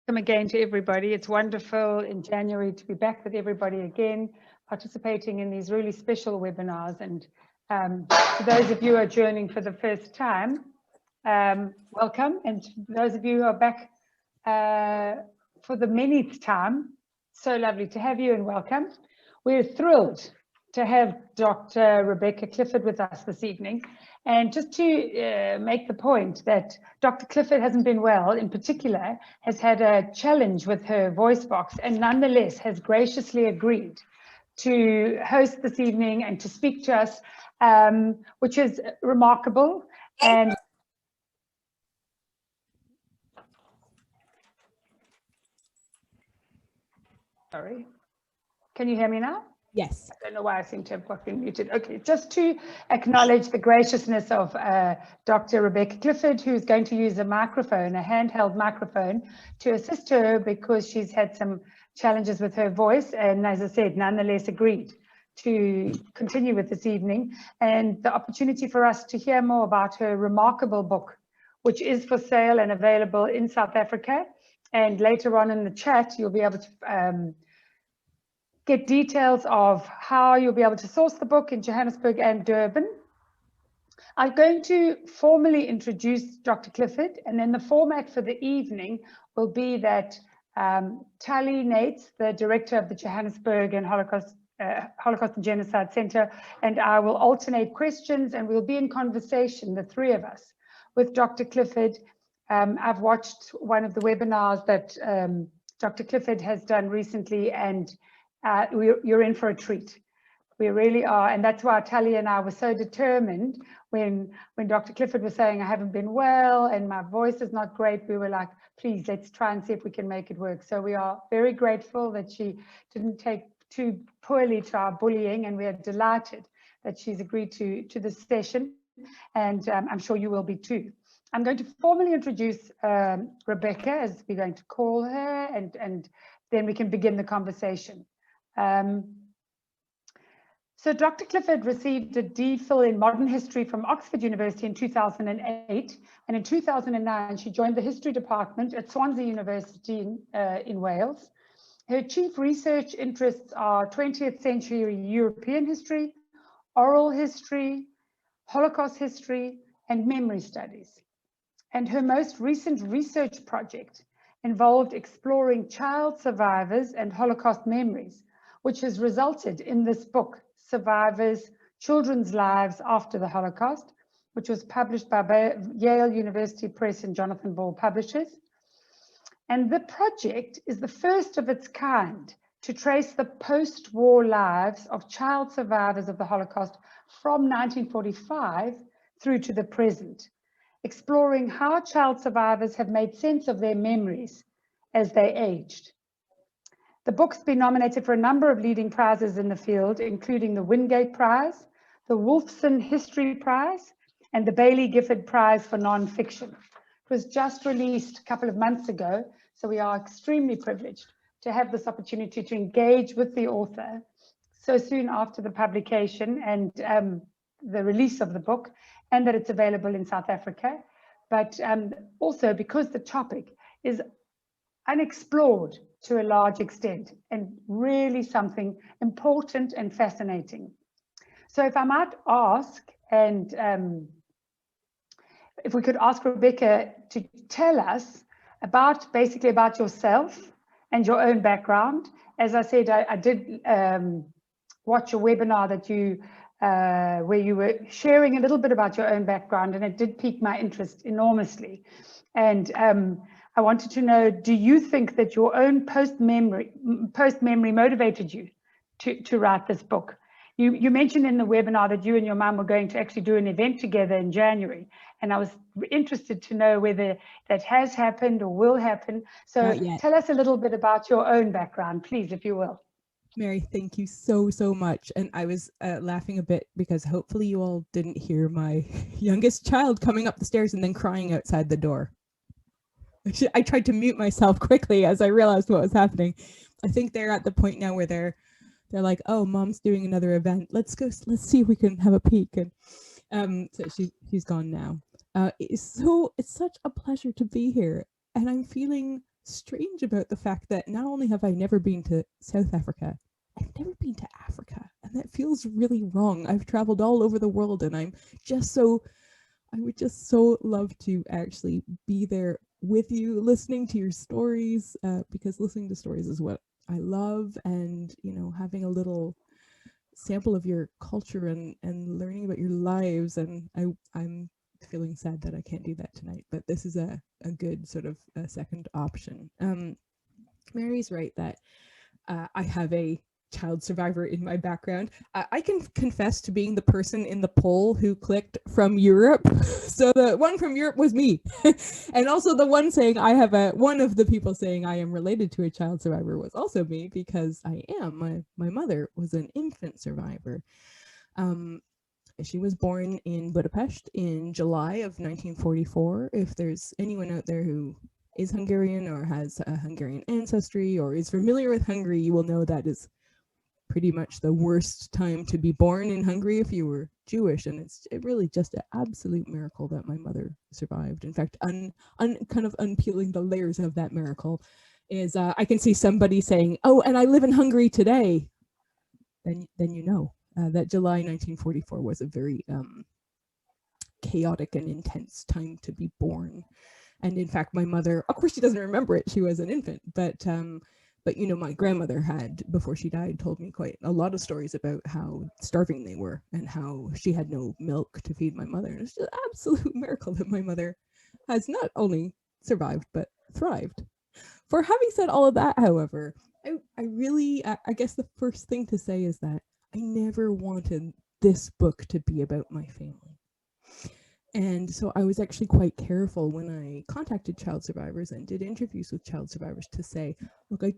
Welcome again to everybody. It's wonderful in January to be back with everybody again, participating in these really special webinars. And for those of you who are joining for the first time, welcome. And for those of you who are back for the manyth time, so lovely to have you and welcome. We're thrilled to have Dr. Rebecca Clifford with us this evening. And just to make the point that Dr. Clifford hasn't been well, in particular, has had a challenge with her voice box and nonetheless has graciously agreed to host this evening and to speak to us, which is remarkable. And sorry, can you hear me now? Yes. I don't know why I seem to have been muted. Okay, just to acknowledge the graciousness of Dr. Rebecca Clifford, who's going to use a microphone, a handheld microphone, to assist her because she's had some challenges with her voice. And as I said, nonetheless agreed to continue with this evening and the opportunity for us to hear more about her remarkable book, which is for sale and available in South Africa. And later on in the chat, you'll be able to get details of how you'll be able to source the book in Johannesburg and Durban. I'm going to formally introduce Dr. Clifford, and then the format for the evening will be that Tali Nates, the director of the Johannesburg and Holocaust and Genocide Center, and I will alternate questions, and we'll be in conversation, the three of us, with Dr. Clifford. I've watched one of the webinars that Dr. Clifford has done recently, and you're in for a treat. We really are, and that's why Tali and I were so determined when Dr. Clifford was saying I haven't been well and my voice is not great. We were like, please, let's try and see if we can make it work. So we are very grateful that she didn't take too poorly to our bullying, and we are delighted that she's agreed to this session, and I'm sure you will be too. I'm going to formally introduce Rebecca, as we're going to call her, and then we can begin the conversation. So Dr. Clifford received a DPhil in modern history from Oxford University in 2008, and in 2009 she joined the history department at Swansea University in Wales. Her chief research interests are 20th century European history, oral history, Holocaust history, and memory studies. And her most recent research project involved exploring child survivors and Holocaust memories, which has resulted in this book, Survivors, Children's Lives After the Holocaust, which was published by Yale University Press and Jonathan Ball Publishers. And the project is the first of its kind to trace the post-war lives of child survivors of the Holocaust from 1945 through to the present, exploring how child survivors have made sense of their memories as they aged. The book's been nominated for a number of leading prizes in the field, including the Wingate Prize, the Wolfson History Prize, and the Baillie Gifford Prize for Nonfiction. It was just released a couple of months ago, so we are extremely privileged to have this opportunity to engage with the author so soon after the publication and the release of the book, and that it's available in South Africa, but also because the topic is unexplored to a large extent and really something important and fascinating. So if I might ask, and if we could ask Rebecca to tell us basically about yourself and your own background. As I said, I did watch a webinar that you where you were sharing a little bit about your own background, and it did pique my interest enormously. And I wanted to know, do you think that your own post-memory motivated you to write this book? You mentioned in the webinar that you and your mum were going to actually do an event together in January, and I was interested to know whether that has happened or will happen. So tell us a little bit about your own background, please, if you will. Mary, thank you so much. And I was laughing a bit because hopefully you all didn't hear my youngest child coming up the stairs and then crying outside the door. I tried to mute myself quickly as I realized what was happening. I think they're at the point now where they're like, oh, mom's doing another event. Let's see if we can have a peek. And so she's gone now. It's such a pleasure to be here. And I'm feeling strange about the fact that not only have I never been to South Africa, I've never been to Africa. And that feels really wrong. I've traveled all over the world, and I would just so love to actually be there with you, listening to your stories, because listening to stories is what I love. And, having a little sample of your culture and learning about your lives. And I'm feeling sad that I can't do that tonight, but this is a good sort of a second option. Mary's right that I have a child survivor in my background. I can confess to being the person in the poll who clicked from Europe. So the one from Europe was me. And also the one saying one of the people saying I am related to a child survivor was also me, because I am. My mother was an infant survivor. She was born in Budapest in July of 1944. If there's anyone out there who is Hungarian or has a Hungarian ancestry or is familiar with Hungary, you will know that is pretty much the worst time to be born in Hungary if you were Jewish. And it's really just an absolute miracle that my mother survived. In fact, kind of unpeeling the layers of that miracle is I can see somebody saying, oh, and I live in Hungary today. Then that July 1944 was a very chaotic and intense time to be born. And in fact, my mother, of course, she doesn't remember it. She was an infant, but my grandmother had, before she died, told me quite a lot of stories about how starving they were and how she had no milk to feed my mother. And it's just an absolute miracle that my mother has not only survived, but thrived. For having said all of that, however, I guess the first thing to say is that I never wanted this book to be about my family. And so I was actually quite careful when I contacted child survivors and did interviews with child survivors to say, look, I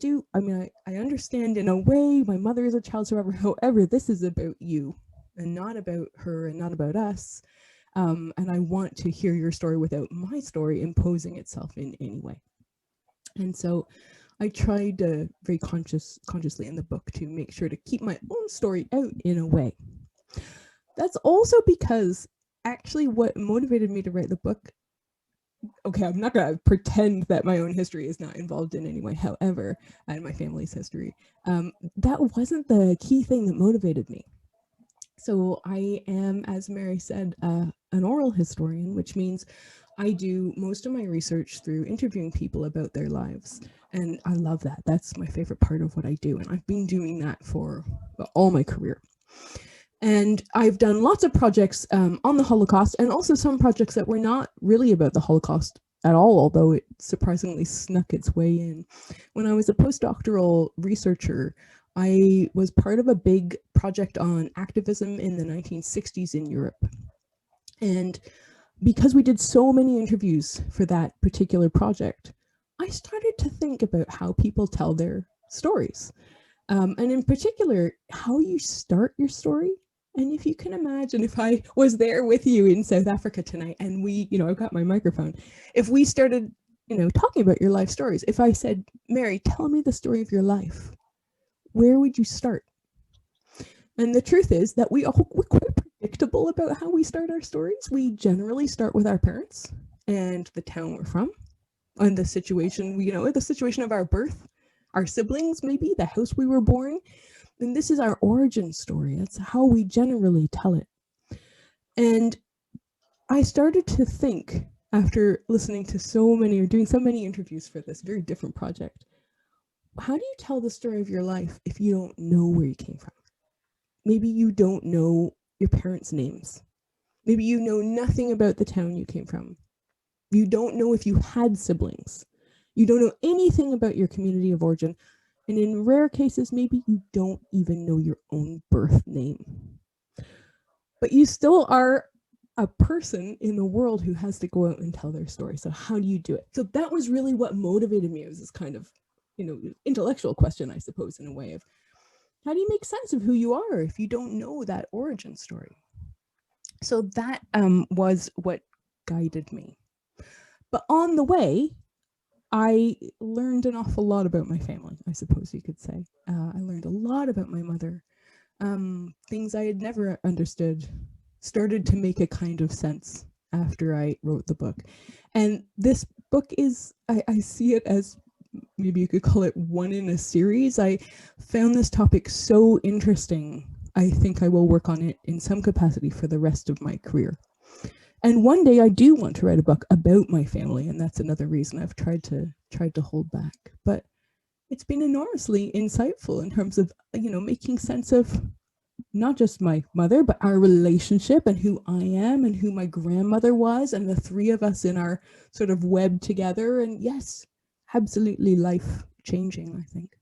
understand in a way my mother is a child survivor. However, this is about you and not about her and not about us. And I want to hear your story without my story imposing itself in any way. And so I tried very consciously in the book to make sure to keep my own story out in a way. That's also because actually what motivated me to write the book, okay, I'm not going to pretend that my own history is not involved in any way, however, and my family's history, that wasn't the key thing that motivated me. So I am, as Mary said, an oral historian, which means I do most of my research through interviewing people about their lives. And I love that. That's my favorite part of what I do. And I've been doing that for all my career. And I've done lots of projects on the Holocaust, and also some projects that were not really about the Holocaust at all, although it surprisingly snuck its way in. When I was a postdoctoral researcher, I was part of a big project on activism in the 1960s in Europe. And because we did so many interviews for that particular project, I started to think about how people tell their stories. And in particular, how you start your story. And if you can imagine, if I was there with you in South Africa tonight and we, I've got my microphone, if we started, talking about your life stories, if I said, Mary, tell me the story of your life, where would you start? And the truth is that we're quite predictable about how we start our stories. We generally start with our parents and the town we're from and the situation, the situation of our birth, our siblings, maybe the house we were born. And this is our origin story. That's how we generally tell it. And I started to think, after listening to doing so many interviews for this very different project, how do you tell the story of your life if you don't know where you came from? Maybe you don't know your parents' names. Maybe you know nothing about the town you came from. You don't know if you had siblings. You don't know anything about your community of origin. And in rare cases, maybe you don't even know your own birth name. But you still are a person in the world who has to go out and tell their story. So how do you do it? So that was really what motivated me. It was this kind of, intellectual question, I suppose, in a way of, how do you make sense of who you are if you don't know that origin story? So that was what guided me. But on the way, I learned an awful lot about my family, I suppose you could say. I learned a lot about my mother. Things I had never understood started to make a kind of sense after I wrote the book. And this book is, I see it as maybe you could call it one in a series. I found this topic so interesting. I think I will work on it in some capacity for the rest of my career. And one day I do want to write a book about my family, and that's another reason I've tried to hold back. But it's been enormously insightful in terms of, making sense of not just my mother, but our relationship and who I am and who my grandmother was, and the three of us in our sort of web together. And yes, absolutely life changing, I think.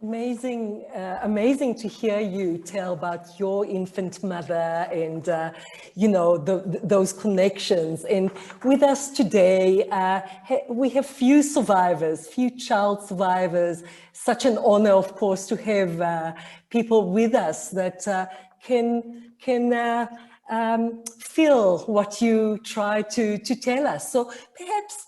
Amazing, amazing to hear you tell about your infant mother and, those connections. And with us today, we have few survivors, few child survivors. Such an honor, of course, to have people with us that can feel what you try to tell us. So perhaps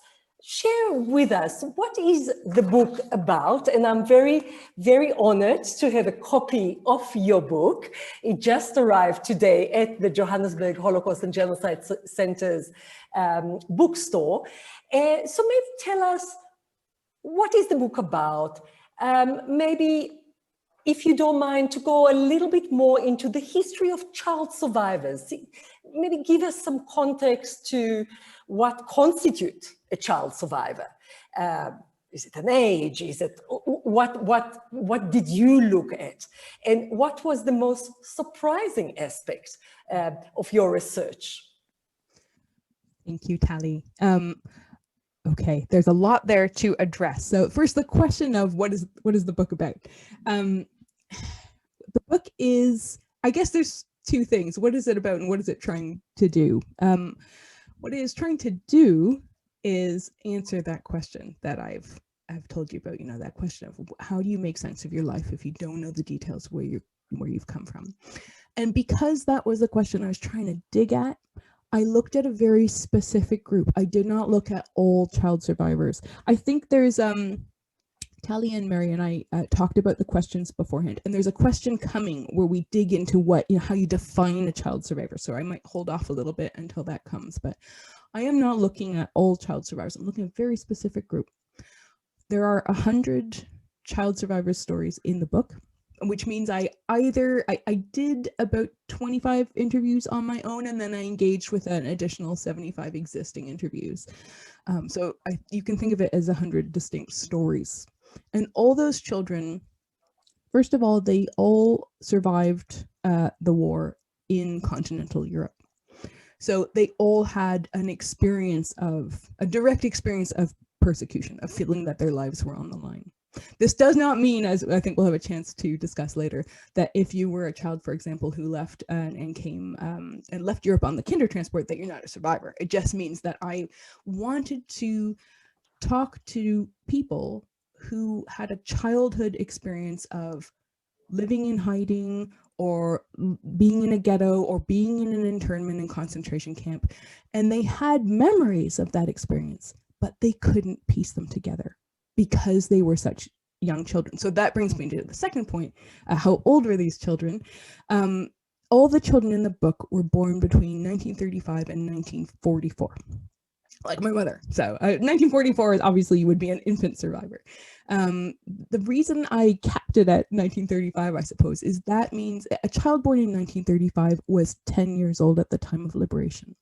share with us, what is the book about? And I'm very, very honored to have a copy of your book. It just arrived today at the Johannesburg Holocaust and Genocide Center's bookstore. So maybe tell us, what is the book about? Maybe, if you don't mind, to go a little bit more into the history of child survivors. Maybe give us some context to what constitutes a child survivor. Is it an age? Is it what did you look at? And what was the most surprising aspect of your research? Thank you, Tali. Okay, there's a lot there to address. So first, the question of what is the book about? The book is, I guess there's two things. What is it about and what is it trying to do? What it is trying to do is answer that question that I've told you about, that question of how do you make sense of your life if you don't know the details where you've come from? And because that was the question I was trying to dig at, I looked at a very specific group. I did not look at all child survivors. I think there's Tali and Mary and I talked about the questions beforehand, and there's a question coming where we dig into what, how you define a child survivor. So I might hold off a little bit until that comes, but I am not looking at all child survivors. I'm looking at a very specific group. There are 100 child survivor stories in the book, which means I did about 25 interviews on my own, and then I engaged with an additional 75 existing interviews. So you can think of it as 100 distinct stories. And all those children, first of all, they all survived the war in continental Europe. So they all had a direct experience of persecution, of feeling that their lives were on the line. This does not mean, as I think we'll have a chance to discuss later, that if you were a child, for example, who left and came and left Europe on the kinder transport, that you're not a survivor. It just means that I wanted to talk to people who had a childhood experience of living in hiding, or being in a ghetto, or being in an internment and concentration camp. And they had memories of that experience, but they couldn't piece them together because they were such young children. So that brings me to the second point. How old were these children? All the children in the book were born between 1935 and 1944. Like my mother. So 1944 is obviously, you would be an infant survivor. The reason I capped it at 1935, I suppose, is that means a child born in 1935 was 10 years old at the time of liberation.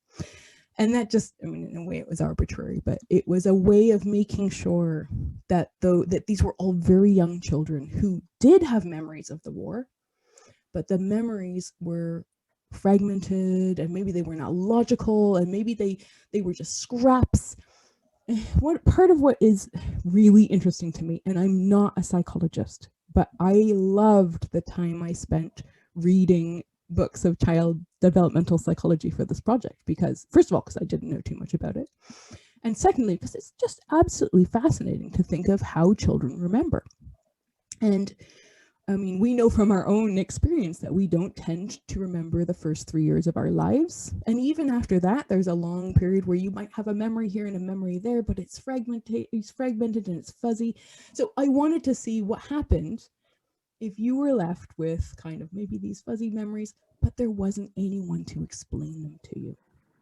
And that just, in a way it was arbitrary, but it was a way of making sure that these were all very young children who did have memories of the war, but the memories were fragmented, and maybe they were not logical, and maybe they were just scraps. Part of what is really interesting to me, and I'm not a psychologist, but I loved the time I spent reading books of child developmental psychology for this project, because first of all, because I didn't know too much about it, and secondly, because it's just absolutely fascinating to think of how children remember. And we know from our own experience that we don't tend to remember the first 3 years of our lives. And even after that, there's a long period where you might have a memory here and a memory there, but it's fragmented and it's fuzzy. So I wanted to see what happened if you were left with kind of maybe these fuzzy memories, but there wasn't anyone to explain them to you.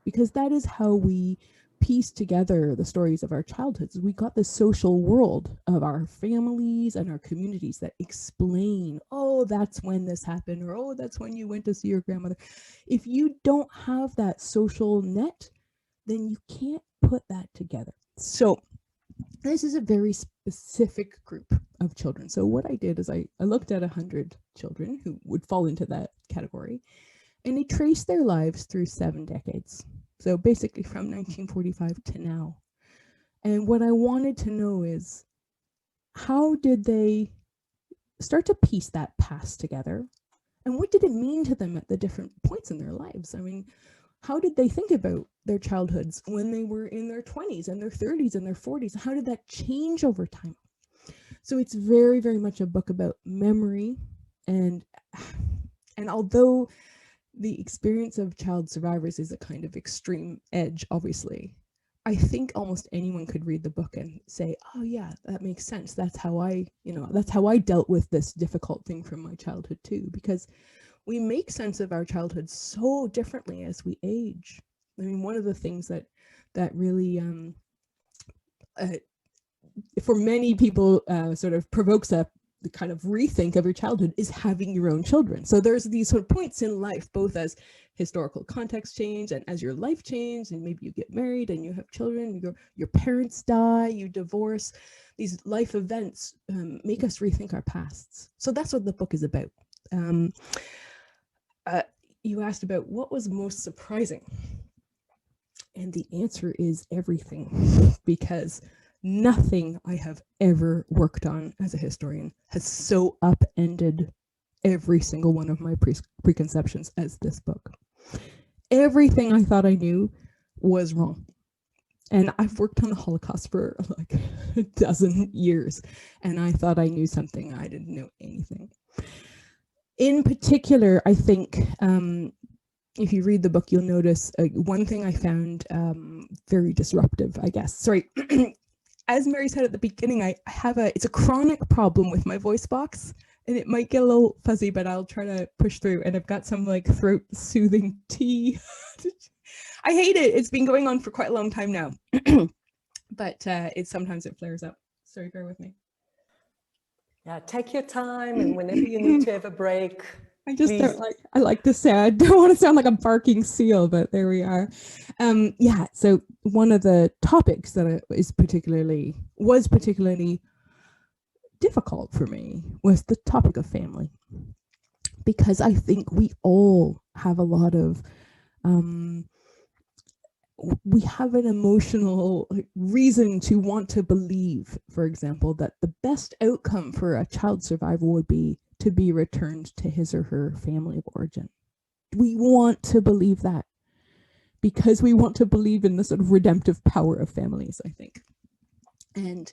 Because that is how we piece together the stories of our childhoods, we got the social world of our families and our communities that explain, oh, that's when this happened, or oh, that's when you went to see your grandmother. If you don't have that social net, then you can't put that together. So this is a very specific group of children. So what I did is I looked at 100 children who would fall into that category, and I traced their lives through 7 decades. So basically from 1945 to now. And what I wanted to know is, how did they start to piece that past together? And what did it mean to them at the different points in their lives? I mean, how did they think about their childhoods when they were in their 20s and their 30s and their 40s? How did that change over time? So it's very, very much a book about memory. And although the experience of child survivors is a kind of extreme edge, obviously, I think almost anyone could read the book and say, oh yeah, that makes sense. That's how I dealt with this difficult thing from my childhood too, because we make sense of our childhood so differently as we age. I mean, one of the things that really, for many people, sort of provokes a kind of rethink of your childhood is having your own children. So there's these sort of points in life, both as historical context change and as your life change, and maybe you get married and you have children, your parents die, you divorce. These life events make us rethink our pasts. So that's what the book is about. You asked about what was most surprising, and the answer is everything, because nothing I have ever worked on as a historian has so upended every single one of my preconceptions as this book. Everything I thought I knew was wrong. And I've worked on the Holocaust for like a dozen years, and I thought I knew something. I didn't know anything. In particular, I think if you read the book, you'll notice one thing I found very disruptive, I guess. Sorry. As Mary said at the beginning, it's a chronic problem with my voice box, and it might get a little fuzzy, but I'll try to push through. And I've got some like throat soothing tea. I hate it. It's been going on for quite a long time now, but sometimes it flares up. Sorry, bear with me. Yeah, take your time, and whenever you need to have a break, I just don't like, I like to say, I don't want to sound like a barking seal, but there we are. Yeah, so one of the topics that was particularly difficult for me was the topic of family, because I think we all have a lot of, we have an emotional reason to want to believe, for example, that the best outcome for a child survivor would be to be returned to his or her family of origin. We want to believe that because we want to believe in the sort of redemptive power of families, I think. And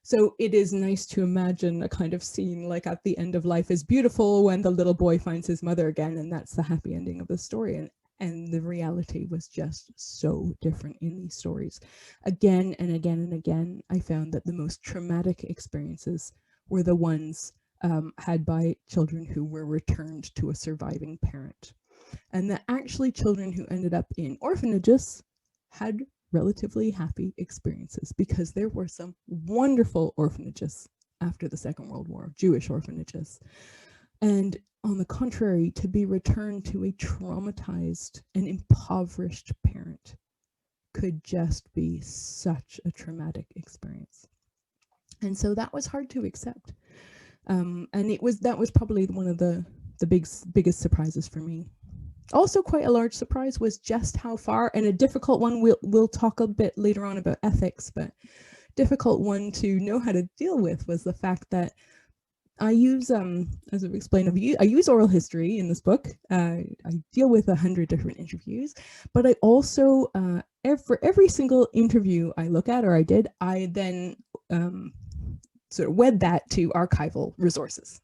so it is nice to imagine a kind of scene like at the end of Life is Beautiful when the little boy finds his mother again, and that's the happy ending of the story. And the reality was just so different in these stories. Again and again and again, I found that the most traumatic experiences were the ones had by children who were returned to a surviving parent. And that actually children who ended up in orphanages had relatively happy experiences, because there were some wonderful orphanages after the Second World War, Jewish orphanages. And on the contrary, to be returned to a traumatized and impoverished parent could just be such a traumatic experience. And so that was hard to accept. And that was probably one of the biggest surprises for me. Also quite a large surprise was just how far, and a difficult one, we'll talk a bit later on about ethics, but difficult one to know how to deal with was the fact that I use, as I've explained, I use oral history in this book. I deal with 100 different interviews, but I also, for every single interview I look at, or I did, I then sort of wed that to archival resources.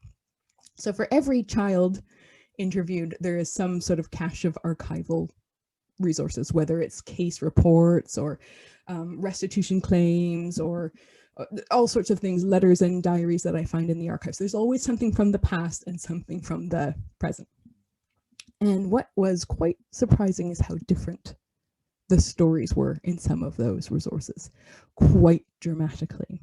So for every child interviewed, there is some sort of cache of archival resources, whether it's case reports or restitution claims or all sorts of things, letters and diaries that I find in the archives. There's always something from the past and something from the present. And what was quite surprising is how different the stories were in some of those resources quite dramatically.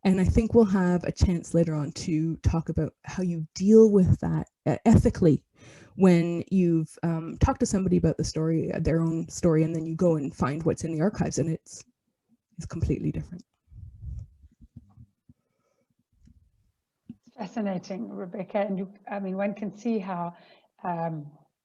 And I think we'll have a chance later on to talk about how you deal with that ethically when you've talked to somebody about the story, their own story, and then you go and find what's in the archives, and it's completely different. Fascinating, Rebecca. And you, I mean, one can see how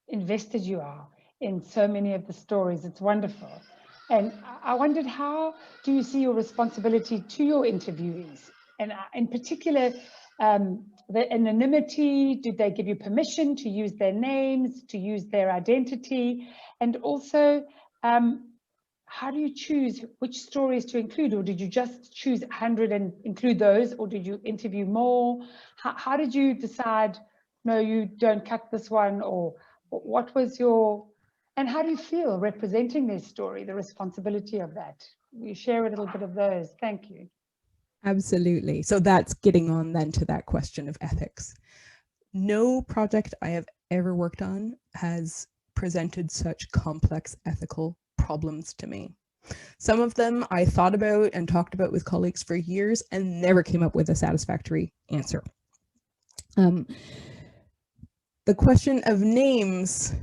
invested you are in so many of the stories. It's wonderful. And I wondered, how do you see your responsibility to your interviewees? And in particular, the anonymity, did they give you permission to use their names, to use their identity? And also, how do you choose which stories to include? Or did you just choose 100 and include those? Or did you interview more? How did you decide, no, you don't cut this one? Or what was your, and how do you feel representing their story, the responsibility of that? You share a little bit of those. Thank you. Absolutely. So that's getting on then to that question of ethics. No project I have ever worked on has presented such complex ethical problems to me. Some of them I thought about and talked about with colleagues for years and never came up with a satisfactory answer. The question of names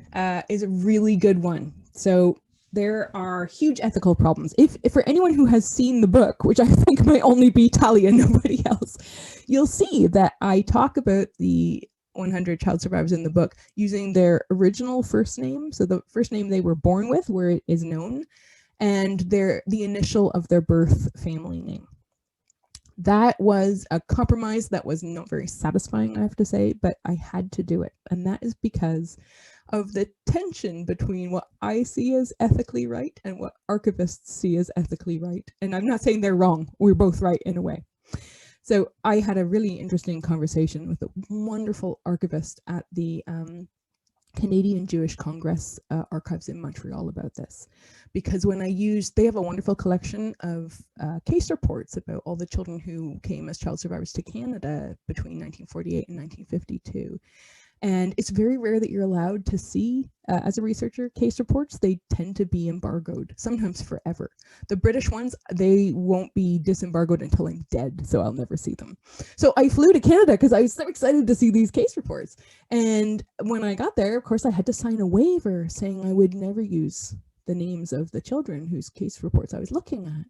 is a really good one. So there are huge ethical problems. If for anyone who has seen the book, which I think might only be Talia and nobody else, you'll see that I talk about the 100 child survivors in the book using their original first name, so the first name they were born with, where it is known, and the initial of their birth family name. That was a compromise that was not very satisfying, I have to say, but I had to do it. And that is because of the tension between what I see as ethically right and what archivists see as ethically right. And I'm not saying they're wrong, we're both right in a way. So I had a really interesting conversation with a wonderful archivist at the Canadian Jewish Congress archives in Montreal about this, because when they have a wonderful collection of case reports about all the children who came as child survivors to Canada between 1948 and 1952. And it's very rare that you're allowed to see, as a researcher, case reports. They tend to be embargoed, sometimes forever. The British ones, they won't be disembargoed until I'm dead, so I'll never see them. So I flew to Canada because I was so excited to see these case reports. And when I got there, of course, I had to sign a waiver saying I would never use the names of the children whose case reports I was looking at.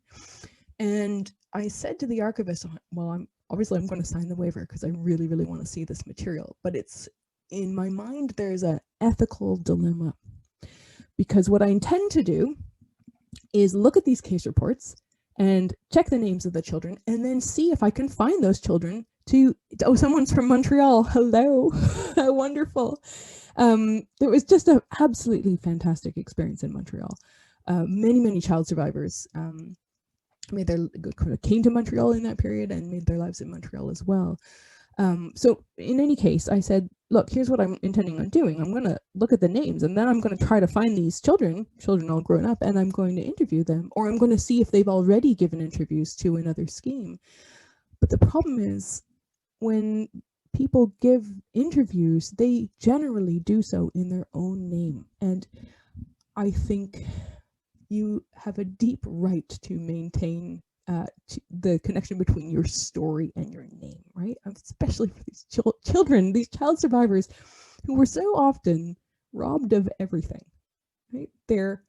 And I said to the archivist, well, I'm going to sign the waiver because I really, really want to see this material. But it's, in my mind, there's an ethical dilemma, because what I intend to do is look at these case reports and check the names of the children and then see if I can find those children oh, someone's from Montreal. Hello. Wonderful. It was just an absolutely fantastic experience in Montreal. Many child survivors came to Montreal in that period and made their lives in Montreal as well. So in any case, I said, look, here's what I'm intending on doing. I'm going to look at the names, and then I'm going to try to find these children all grown up, and I'm going to interview them, or I'm going to see if they've already given interviews to another scheme. But the problem is, when people give interviews, they generally do so in their own name. And I think you have a deep right to maintain the connection between your story and your name, right? Especially for these children, these child survivors who were so often robbed of everything, right? Their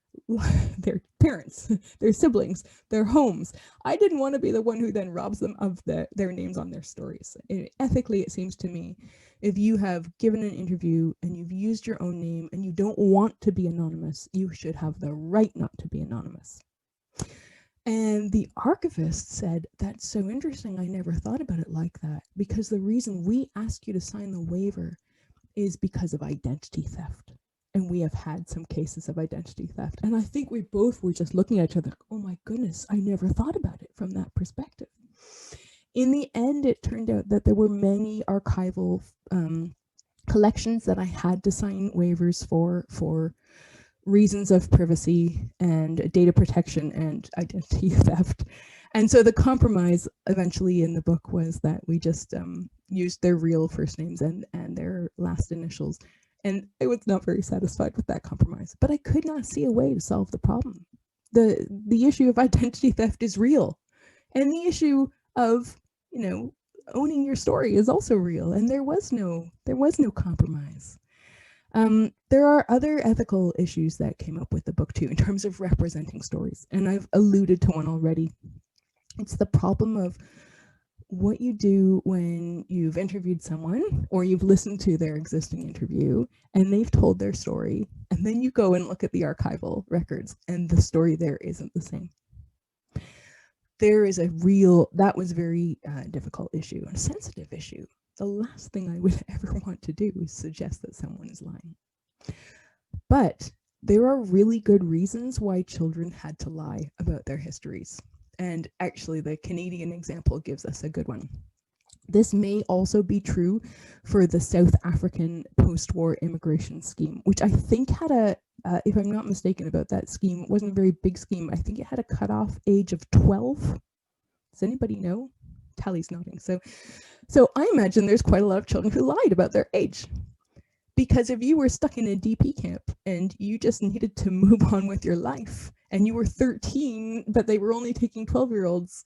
parents, their siblings, their homes. I didn't want to be the one who then robs them of their names on their stories. Ethically, it seems to me, if you have given an interview and you've used your own name and you don't want to be anonymous, you should have the right not to be anonymous. And the archivist said, that's so interesting. I never thought about it like that, because the reason we ask you to sign the waiver is because of identity theft. And we have had some cases of identity theft. And I think we both were just looking at each other, oh my goodness, I never thought about it from that perspective. In the end, it turned out that there were many archival collections that I had to sign waivers for reasons of privacy and data protection and identity theft. And so the compromise eventually in the book was that we just used their real first names and their last initials And I was not very satisfied with that compromise, but I could not see a way to solve the problem. The issue of identity theft is real. And the issue of, owning your story is also real. And there was no compromise. There are other ethical issues that came up with the book too, in terms of representing stories. And I've alluded to one already. It's the problem of what you do when you've interviewed someone or you've listened to their existing interview and they've told their story, and then you go and look at the archival records and the story there isn't the same. That was a very difficult issue, a sensitive issue. The last thing I would ever want to do is suggest that someone is lying. But there are really good reasons why children had to lie about their histories. And actually, the Canadian example gives us a good one. This may also be true for the South African post-war immigration scheme, which I think had if I'm not mistaken about that scheme, it wasn't a very big scheme. I think it had a cutoff age of 12. Does anybody know? Tally's nodding. So I imagine there's quite a lot of children who lied about their age. Because if you were stuck in a DP camp and you just needed to move on with your life and you were 13, but they were only taking 12-year-olds,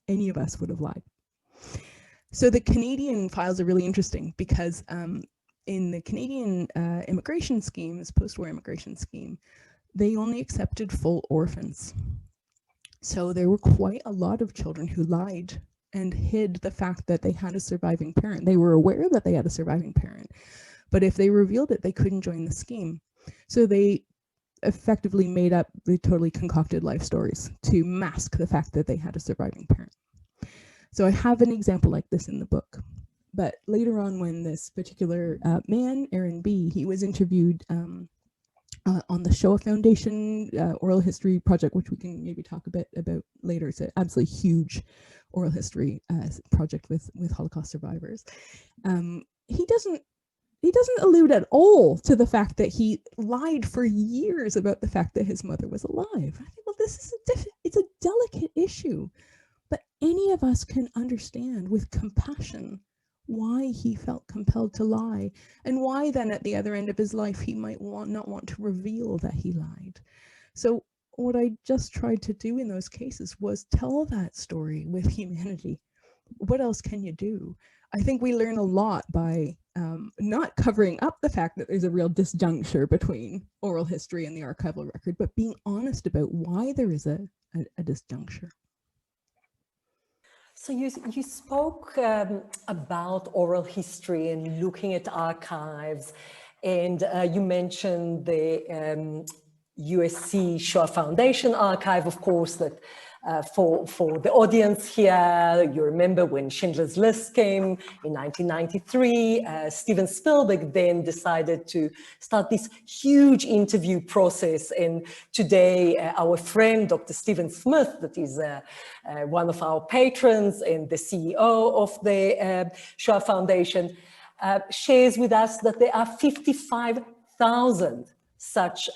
any of us would have lied. So the Canadian files are really interesting because in the Canadian immigration schemes, post-war immigration scheme, they only accepted full orphans. So there were quite a lot of children who lied and hid the fact that they had a surviving parent. They were aware that they had a surviving parent, but if they revealed it, they couldn't join the scheme. So they effectively they totally concocted life stories to mask the fact that they had a surviving parent. So I have an example like this in the book. But later on, when this particular man, Aaron B., he was interviewed on the Shoah Foundation oral history project, which we can maybe talk a bit about later. It's an absolutely huge oral history project with Holocaust survivors. He doesn't allude at all to the fact that he lied for years about the fact that his mother was alive. I think, well, it's a delicate issue, but any of us can understand with compassion why he felt compelled to lie, and why then at the other end of his life he might not want to reveal that he lied. So what I just tried to do in those cases was tell that story with humanity. What else can you do? I think we learn a lot by not covering up the fact that there's a real disjuncture between oral history and the archival record, but being honest about why there is a disjuncture. So you spoke about oral history and looking at archives, and you mentioned the USC Shoah Foundation archive, of course, that for the audience here, you remember when Schindler's List came in 1993, Steven Spielberg then decided to start this huge interview process. And today, our friend, Dr. Stephen Smith, that is one of our patrons and the CEO of the Shoah Foundation, shares with us that there are 55,000 such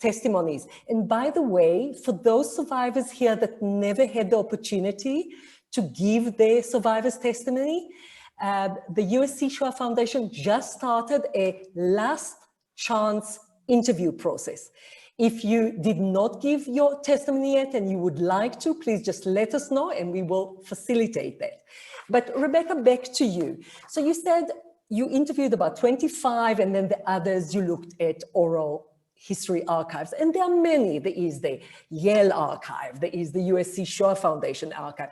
testimonies. And by the way, for those survivors here that never had the opportunity to give their survivors' testimony, the USC Shoah Foundation just started a last chance interview process. If you did not give your testimony yet and you would like to, please just let us know and we will facilitate that. But Rebecca, back to you. So you said you interviewed about 25, and then the others you looked at oral history archives. And there are many. There is the Yale archive. There is the USC Shoah Foundation archive.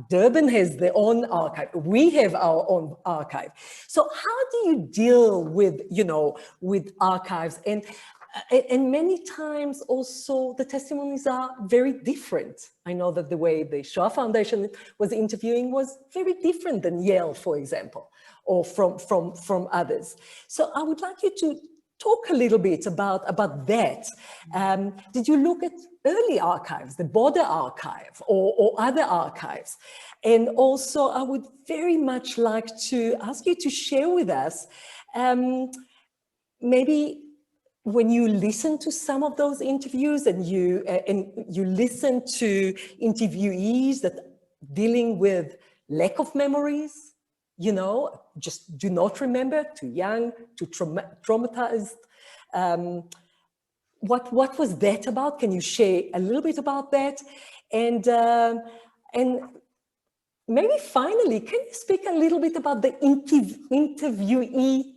Durban has their own archive. We have our own archive. So how do you deal with, with archives? And many times also the testimonies are very different. I know that the way the Shoah Foundation was interviewing was very different than Yale, for example, or from others. So I would like you to talk a little bit about that. Did you look at early archives, the Border Archive or other archives? And also I would very much like to ask you to share with us, maybe when you listen to some of those interviews and you listen to interviewees that dealing with lack of memories, you know, just do not remember, too young, too traumatized. What was that about? Can you share a little bit about that? And maybe finally, can you speak a little bit about the interviewee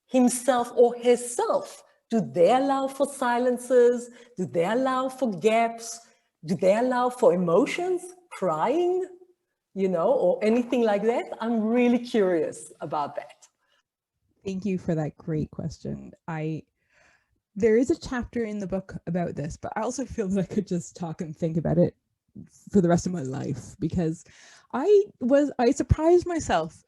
himself or herself? Do they allow for silences? Do they allow for gaps? Do they allow for emotions, crying, you know, or anything like that? I'm really curious about that. Thank you for that great question. There is a chapter in the book about this, but I also feel that I could just talk and think about it for the rest of my life, because I surprised myself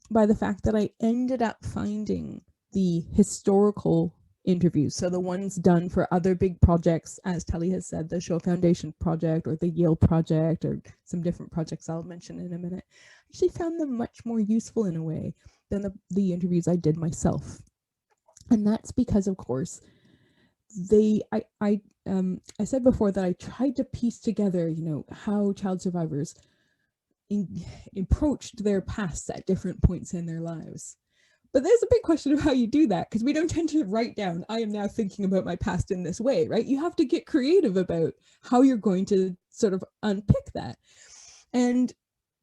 by the fact that I ended up finding the historical interviews, so the ones done for other big projects, as Telly has said, the Shaw Foundation project or the Yale project or some different projects I'll mention in a minute. I actually found them much more useful in a way than the interviews I did myself. And that's because, of course, I said before that I tried to piece together, you know, how child survivors approached their pasts at different points in their lives. But there's a big question of how you do that, because we don't tend to write down, I am now thinking about my past in this way, right? You have to get creative about how you're going to sort of unpick that. And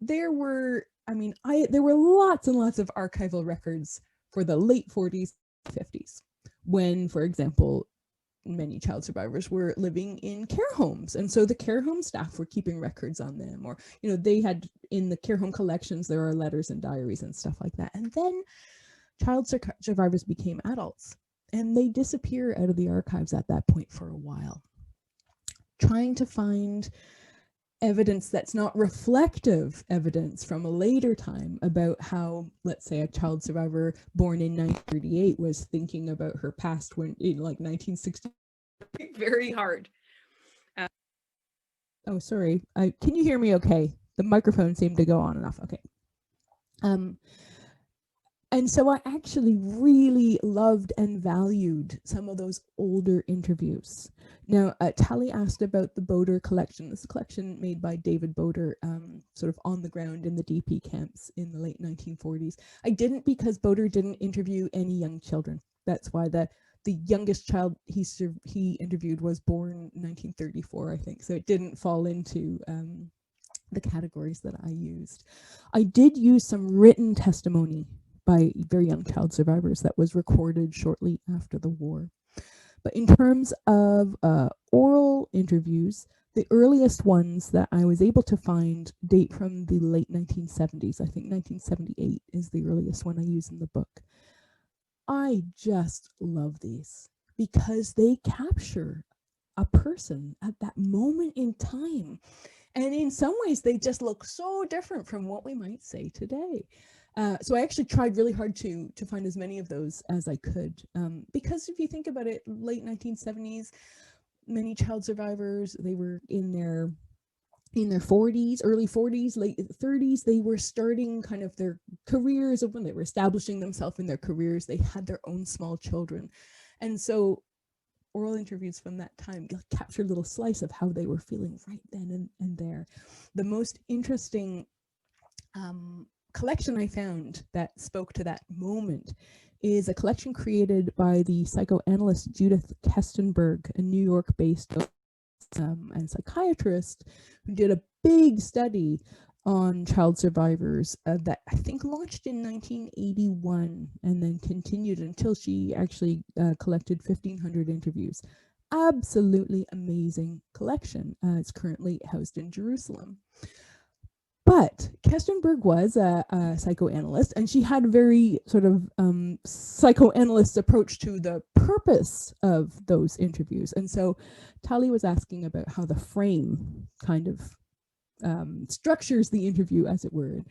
there were lots and lots of archival records for the late 40s, 50s, when, for example, many child survivors were living in care homes, and so the care home staff were keeping records on them, or, you know, they had in the care home collections, there are letters and diaries and stuff like that. And then child survivors became adults, and they disappear out of the archives at that point for a while, trying to find evidence that's not reflective evidence from a later time about how, let's say, a child survivor born in 1938 was thinking about her past when in like 1960. Very hard. Oh, sorry. Can you hear me okay? The microphone seemed to go on and off. Okay. And so I actually really loved and valued some of those older interviews. Now, Tally asked about the Boder collection. This collection made by David Boder, sort of on the ground in the DP camps in the late 1940s. I didn't, because Boder didn't interview any young children. That's why the youngest child he interviewed was born 1934, I think. So it didn't fall into the categories that I used. I did use some written testimony by very young child survivors that was recorded shortly after the war. But in terms of oral interviews, the earliest ones that I was able to find date from the late 1970s. I think 1978 is the earliest one I use in the book. I just love these because they capture a person at that moment in time. And in some ways, they just look so different from what we might say today. So I actually tried really hard to find as many of those as I could, because if you think about it, late 1970s, many child survivors, they were in their 40s, early 40s, late 30s. They were starting kind of their careers, when they were establishing themselves in their careers. They had their own small children. And so oral interviews from that time captured a little slice of how they were feeling right then and there. The most interesting collection I found that spoke to that moment is a collection created by the psychoanalyst Judith Kestenberg, a New York-based and psychiatrist, who did a big study on child survivors that I think launched in 1981 and then continued until she actually collected 1,500 interviews. Absolutely amazing collection. It's currently housed in Jerusalem. But Kestenberg was a psychoanalyst, and she had a very sort of psychoanalyst approach to the purpose of those interviews. And so Tali was asking about how the frame kind of structures the interview, as it were.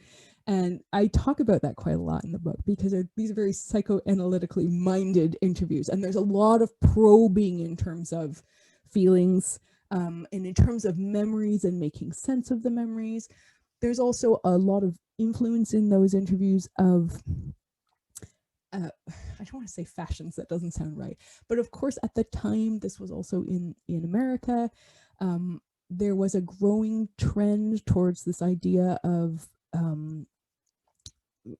And I talk about that quite a lot in the book, because these are very psychoanalytically minded interviews. And there's a lot of probing in terms of feelings and in terms of memories and making sense of the memories. There's also a lot of influence in those interviews of, I don't want to say fashions, that doesn't sound right. But of course, at the time, this was also in America, there was a growing trend towards this idea of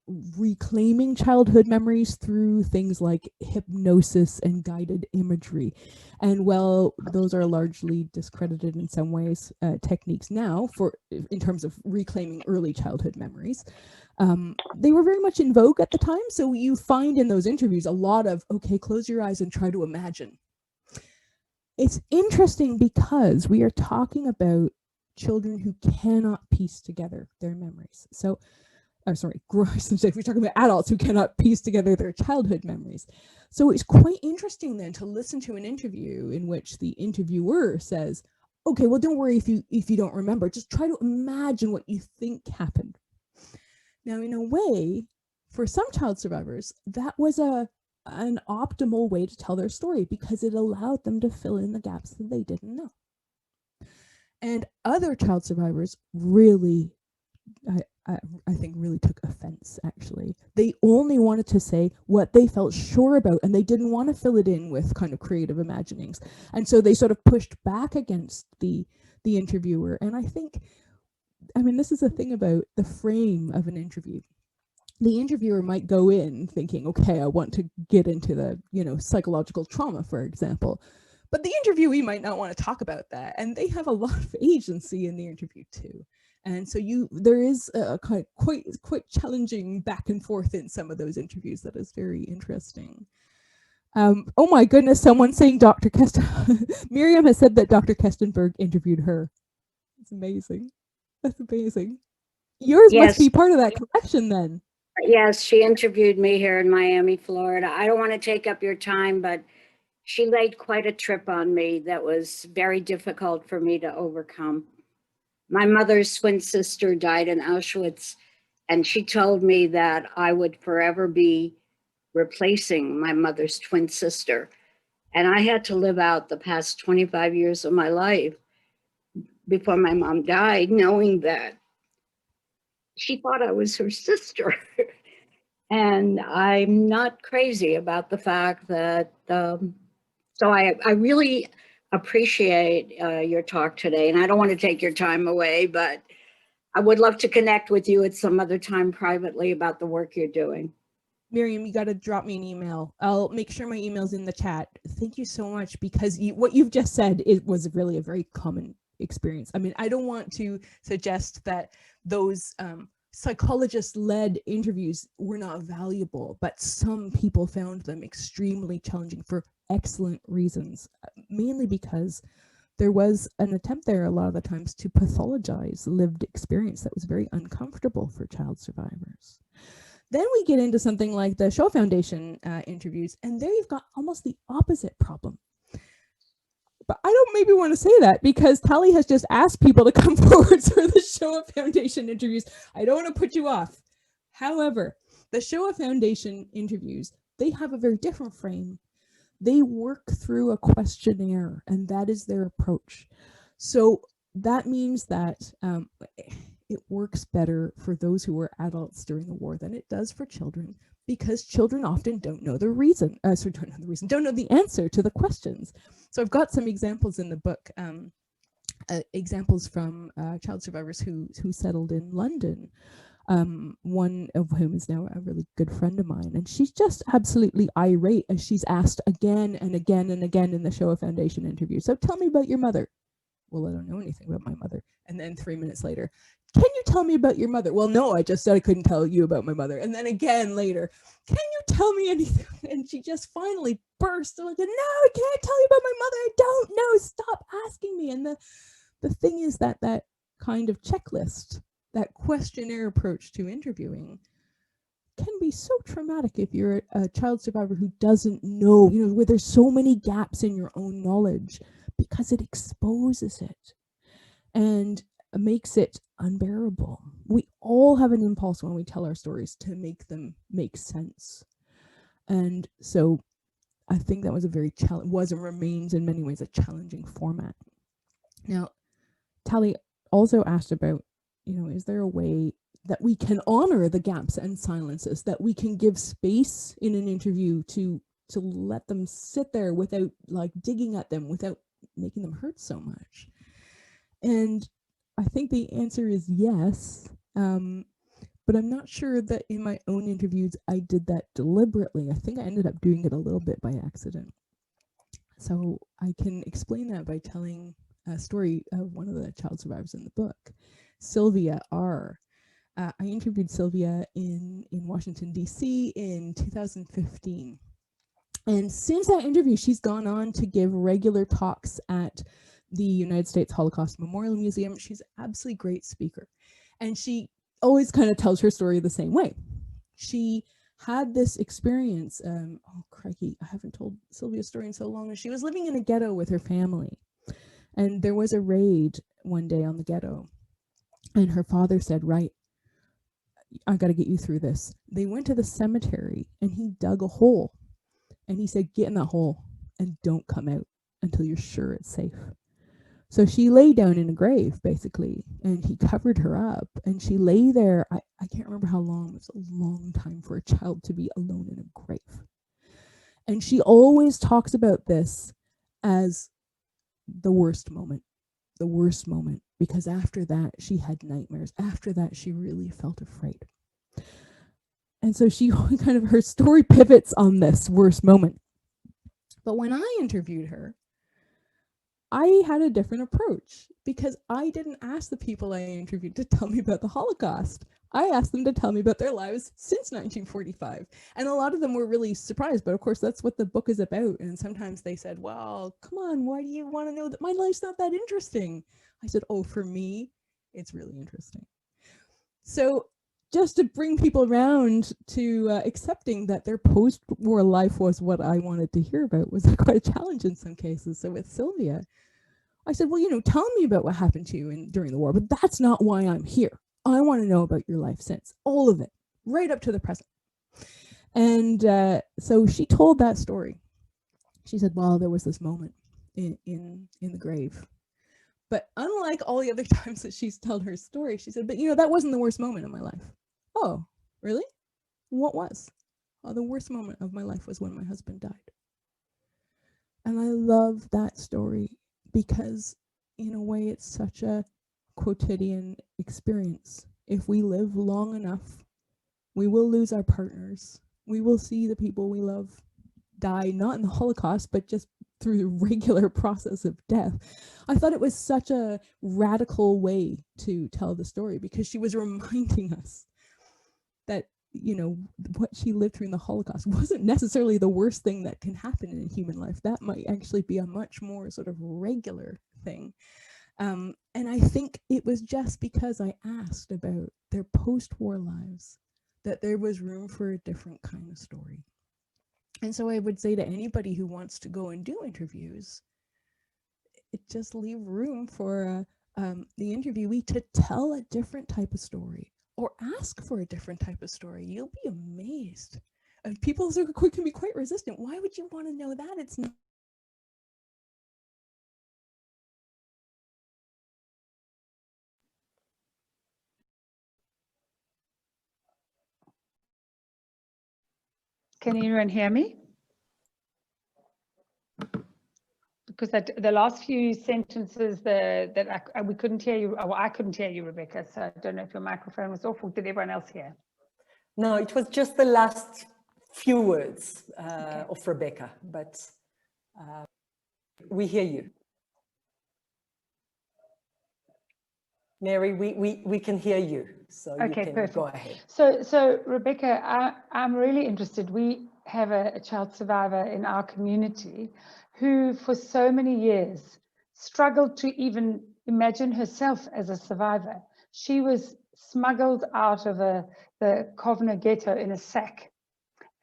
reclaiming childhood memories through things like hypnosis and guided imagery. And while those are largely discredited in some ways, techniques now in terms of reclaiming early childhood memories, they were very much in vogue at the time. So you find in those interviews a lot of, okay, close your eyes and try to imagine. It's interesting because we are talking about children who cannot piece together their memories. So, we're talking about adults who cannot piece together their childhood memories. So it's quite interesting then to listen to an interview in which the interviewer says, okay, well, don't worry if you don't remember, just try to imagine what you think happened. Now, in a way, for some child survivors, that was an optimal way to tell their story because it allowed them to fill in the gaps that they didn't know. And other child survivors really, I think really took offense, actually. They only wanted to say what they felt sure about, and they didn't want to fill it in with kind of creative imaginings. And so they sort of pushed back against the interviewer. And I think, this is the thing about the frame of an interview. The interviewer might go in thinking, okay, I want to get into the, psychological trauma, for example. But the interviewee might not want to talk about that. And they have a lot of agency in the interview too. And so there is a quite challenging back and forth in some of those interviews that is very interesting. Oh my goodness, someone saying Dr. Miriam has said that Dr. Kestenberg interviewed her. It's amazing. That's amazing. Yours must be part of that collection then. Yes, she interviewed me here in Miami, Florida. I don't want to take up your time, but she laid quite a trip on me that was very difficult for me to overcome. My mother's twin sister died in Auschwitz, and she told me that I would forever be replacing my mother's twin sister. And I had to live out the past 25 years of my life before my mom died, knowing that she thought I was her sister. And I'm not crazy about the fact that, so I really appreciate your talk today. And I don't want to take your time away, but I would love to connect with you at some other time privately about the work you're doing. Miriam, you got to drop me an email. I'll make sure my email's in the chat. Thank you so much, because what you've just said, it was really a very common experience. I don't want to suggest that those psychologist-led interviews were not valuable, but some people found them extremely challenging for excellent reasons, mainly because there was an attempt there a lot of the times to pathologize lived experience that was very uncomfortable for child survivors. Then we get into something like the Shoah Foundation interviews, and there you've got almost the opposite problem. But I don't maybe want to say that because Tali has just asked people to come forward for the Shoah Foundation interviews. I don't want to put you off. However, the Shoah Foundation interviews, they have a very different frame. They work through a questionnaire, and that is their approach. So that means that it works better for those who were adults during the war than it does for children, because children often don't know the reason, don't know the answer to the questions. So I've got some examples in the book, examples from child survivors who settled in London. One of whom is now a really good friend of mine, and she's just absolutely irate as she's asked again and again and again in the Shoah Foundation interview. So tell me about your mother. Well, I don't know anything about my mother. And then 3 minutes later, can you tell me about your mother? Well, no, I just said I couldn't tell you about my mother. And then again later, can you tell me anything? And she just finally burst like, no, I can't tell you about my mother. I don't know. Stop asking me. And the thing is that kind of checklist, that questionnaire approach to interviewing, can be so traumatic if you're a child survivor who doesn't know, where there's so many gaps in your own knowledge, because it exposes it and makes it unbearable. We all have an impulse when we tell our stories to make them make sense. And so I think that was was and remains in many ways a challenging format. Now, Tali also asked about, is there a way that we can honor the gaps and silences, that we can give space in an interview to let them sit there without digging at them, without making them hurt so much? And I think the answer is yes. but I'm not sure that in my own interviews I did that deliberately. I think I ended up doing it a little bit by accident. So I can explain that by telling a story of one of the child survivors in the book, Sylvia R. I interviewed Sylvia in Washington, D.C. in 2015. And since that interview, she's gone on to give regular talks at the United States Holocaust Memorial Museum. She's an absolutely great speaker. And she always kind of tells her story the same way. She had this experience, oh crikey, I haven't told Sylvia's story in so long. She was living in a ghetto with her family. And there was a raid one day on the ghetto. And her father said, right, I got to get you through this. They went to the cemetery and he dug a hole. And he said, get in that hole and don't come out until you're sure it's safe. So she lay down in a grave, basically, and he covered her up. And she lay there, I can't remember how long, it was a long time for a child to be alone in a grave. And she always talks about this as the worst moment, because after that, she had nightmares. After that, she really felt afraid. And so she kind of, her story pivots on this worst moment. But when I interviewed her, I had a different approach because I didn't ask the people I interviewed to tell me about the Holocaust. I asked them to tell me about their lives since 1945. And a lot of them were really surprised, but of course that's what the book is about. And sometimes they said, well, come on, why do you want to know that my life's not that interesting? I said, oh, for me, it's really interesting. So just to bring people around to accepting that their post-war life was what I wanted to hear about was quite a challenge in some cases. So with Sylvia, I said, well, you know, tell me about what happened to you during the war, but that's not why I'm here. I want to know about your life since, all of it, right up to the present. And so she told that story. She said, well, there was this moment in the grave. But unlike all the other times that she's told her story, she said, but you know, that wasn't the worst moment of my life. Oh, really? What was? Oh, the worst moment of my life was when my husband died. And I love that story because in a way it's such a quotidian experience. If we live long enough, we will lose our partners. We will see the people we love die, not in the Holocaust, but just through the regular process of death. I thought it was such a radical way to tell the story because she was reminding us that, you know, what she lived through in the Holocaust wasn't necessarily the worst thing that can happen in a human life. That might actually be a much more sort of regular thing. And I think it was just because I asked about their post-war lives that there was room for a different kind of story. And so I would say to anybody who wants to go and do interviews, just leave room for the interviewee to tell a different type of story or ask for a different type of story. You'll be amazed. And people can be quite resistant. Why would you want to know that? It's not. Can anyone hear me? Because the last few sentences that we couldn't hear you, or I couldn't hear you, Rebecca. So I don't know if your microphone was off or did everyone else hear? No, it was just the last few words of Rebecca, but we hear you. Mary, we can hear you, so you can perfect. Go ahead. So Rebecca, I'm really interested. We have a child survivor in our community who for so many years struggled to even imagine herself as a survivor. She was smuggled out of the Kovna ghetto in a sack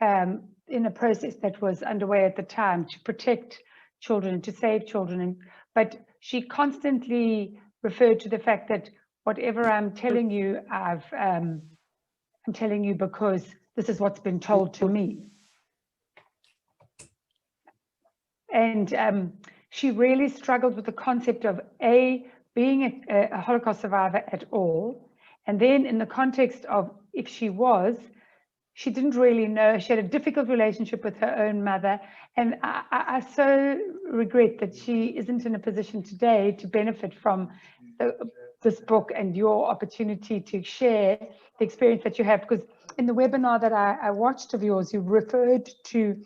in a process that was underway at the time to protect children, to save children. But she constantly referred to the fact that whatever I'm telling you, I'm telling you because this is what's been told to me. And she really struggled with the concept of being a Holocaust survivor at all. And then in the context of if she was, she didn't really know. She had a difficult relationship with her own mother. And I so regret that she isn't in a position today to benefit from the this book and your opportunity to share the experience that you have. Because in the webinar that I watched of yours, you referred to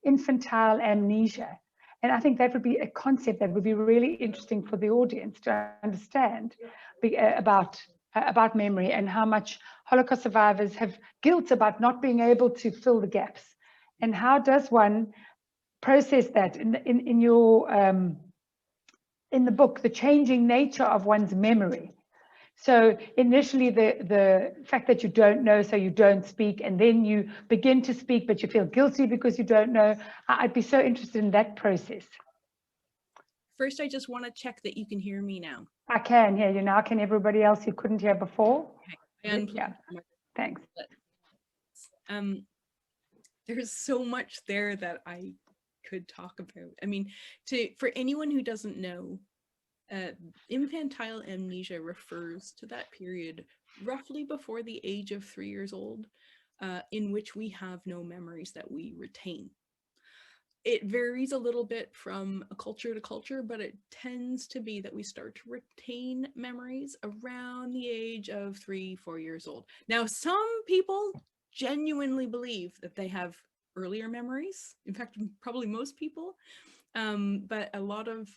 infantile amnesia. And I think that would be a concept that would be really interesting for the audience to understand about memory, and how much Holocaust survivors have guilt about not being able to fill the gaps. And how does one process that in your in the book, the changing nature of one's memory. So initially the fact that you don't know, so you don't speak, and then you begin to speak, but you feel guilty because you don't know. I'd be so interested in that process. First, I just want to check that you can hear me now. I can hear you now. Can everybody else who couldn't hear before? Okay. Yeah, thanks. There's so much there that I could talk about. I mean, for anyone who doesn't know, infantile amnesia refers to that period roughly before the age of 3 years old, in which we have no memories that we retain. It varies a little bit from culture to culture, but it tends to be that we start to retain memories around the age of 3-4 years old. Now, some people genuinely believe that they have earlier memories. In fact, probably most people. But a lot of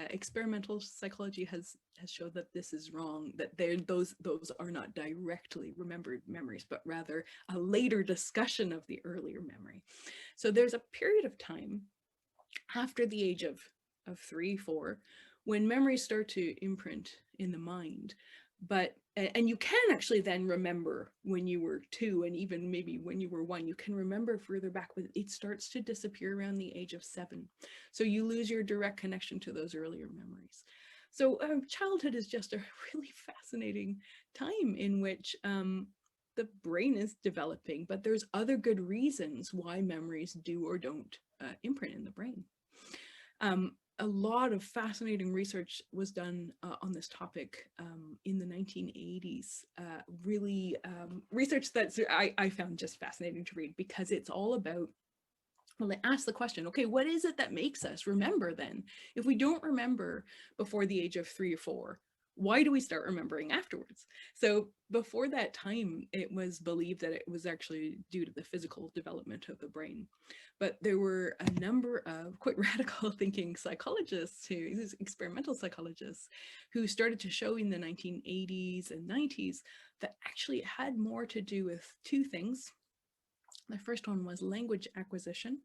experimental psychology has showed that this is wrong, that those are not directly remembered memories, but rather a later discussion of the earlier memory. So there's a period of time after the age of 3-4 when memories start to imprint in the mind. And you can actually then remember when you were 2, and even maybe when you were 1, you can remember further back, but it starts to disappear around the age of 7. So you lose your direct connection to those earlier memories. So childhood is just a really fascinating time in which the brain is developing, but there's other good reasons why memories do or don't imprint in the brain. A lot of fascinating research was done on this topic in the 1980s. Really research that I found just fascinating to read, because it's all about, well, they ask the question, okay, what is it that makes us remember then? If we don't remember before the age of 3 or 4, why do we start remembering afterwards? So before that time, it was believed that it was actually due to the physical development of the brain. But there were a number of quite radical thinking psychologists, experimental psychologists, who started to show in the 1980s and 90s that actually it had more to do with 2 things. The first one was language acquisition.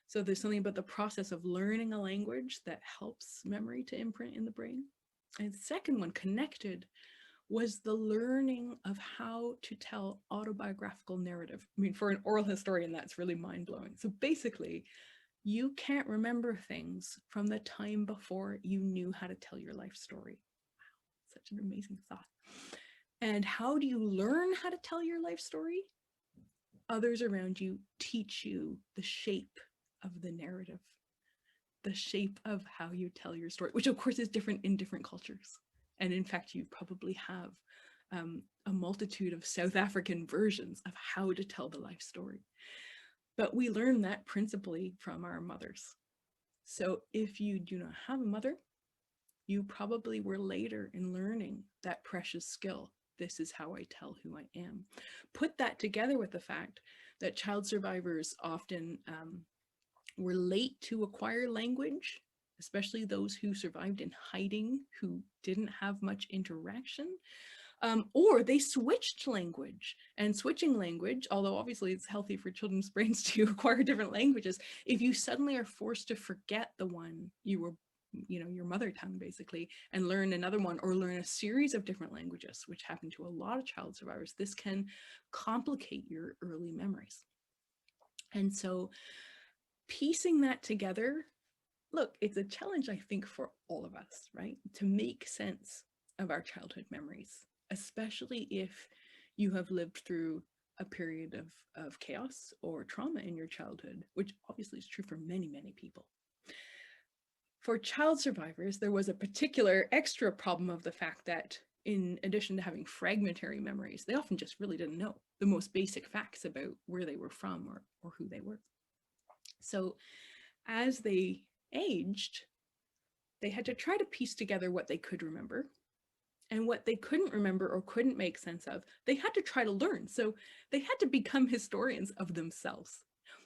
So there's something about the process of learning a language that helps memory to imprint in the brain. And the second one, connected, was the learning of how to tell autobiographical narrative. I mean, for an oral historian, that's really mind-blowing. So basically, you can't remember things from the time before you knew how to tell your life story. Wow, such an amazing thought. And how do you learn how to tell your life story? Others around you teach you the shape of the narrative, the shape of how you tell your story, which of course is different in different cultures. And in fact, you probably have a multitude of South African versions of how to tell the life story. But we learn that principally from our mothers. So if you do not have a mother, you probably were later in learning that precious skill. This is how I tell who I am. Put that together with the fact that child survivors often were late to acquire language, especially those who survived in hiding, who didn't have much interaction, or they switched language. And switching language, although obviously it's healthy for children's brains to acquire different languages, if you suddenly are forced to forget the one you were, your mother tongue basically, and learn another one, or learn a series of different languages, which happened to a lot of child survivors, this can complicate your early memories. And so piecing that together, look, it's a challenge, I think, for all of us, right? To make sense of our childhood memories, especially if you have lived through a period of chaos or trauma in your childhood, which obviously is true for many, many people. For child survivors, there was a particular extra problem of the fact that in addition to having fragmentary memories, they often just really didn't know the most basic facts about where they were from or who they were. So as they aged, they had to try to piece together what they could remember. And what they couldn't remember or couldn't make sense of, they had to try to learn. So they had to become historians of themselves.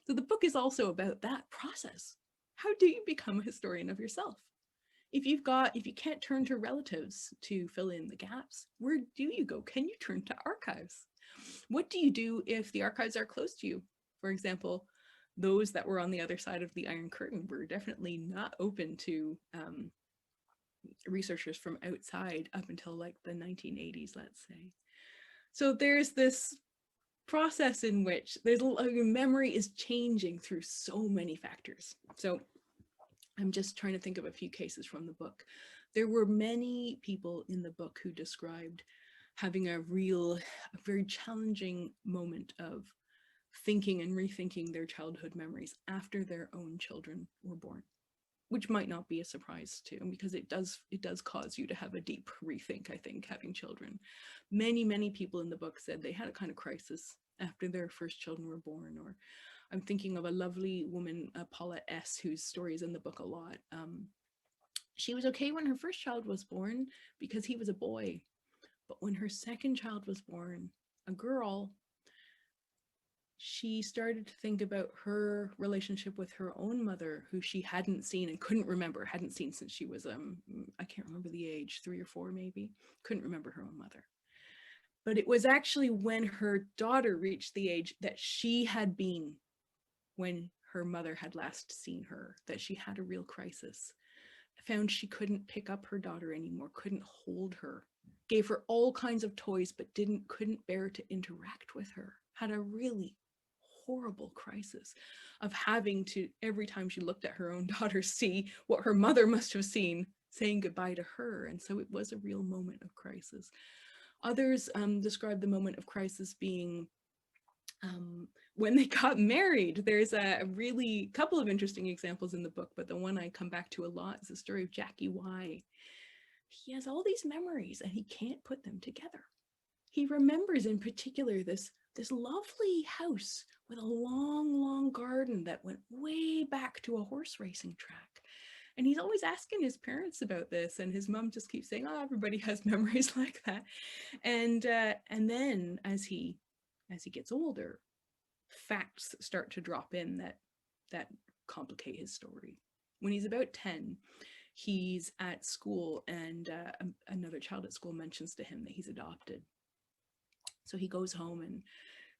So the book is also about that process. How do you become a historian of yourself? If you can't turn to relatives to fill in the gaps, where do you go? Can you turn to archives? What do you do if the archives are closed to you? For example, those that were on the other side of the Iron Curtain were definitely not open to researchers from outside up until like the 1980s, let's say. So there's this process in which memory is changing through so many factors. So I'm just trying to think of a few cases from the book. There were many people in the book who described having a very challenging moment of thinking and rethinking their childhood memories after their own children were born, which might not be a surprise to them, because it does cause you to have a deep rethink, I think, having children. Many people in the book said they had a kind of crisis after their first children were born. Or I'm thinking of a lovely woman, Paula S., whose story is in the book a lot. She was okay when her first child was born because he was a boy. But when her second child was born, a girl, she started to think about her relationship with her own mother, who she hadn't seen and couldn't remember, hadn't seen since she was, I can't remember the age, 3 or 4 maybe, couldn't remember her own mother. But it was actually when her daughter reached the age that she had been when her mother had last seen her, that she had a real crisis. Found she couldn't pick up her daughter anymore, couldn't hold her, gave her all kinds of toys, but couldn't bear to interact with her, had a really horrible crisis of having to, every time she looked at her own daughter, see what her mother must have seen saying goodbye to her. And so it was a real moment of crisis. Others describe the moment of crisis being when they got married. There's a really couple of interesting examples in the book, but the one I come back to a lot is the story of Jackie Y. He has all these memories and he can't put them together. He remembers in particular this lovely house with a long garden that went way back to a horse racing track. And he's always asking his parents about this, and his mom just keeps saying, oh, everybody has memories like that. And then as he gets older, facts start to drop in that complicate his story. When he's about 10, he's at school, and another child at school mentions to him that he's adopted. So he goes home and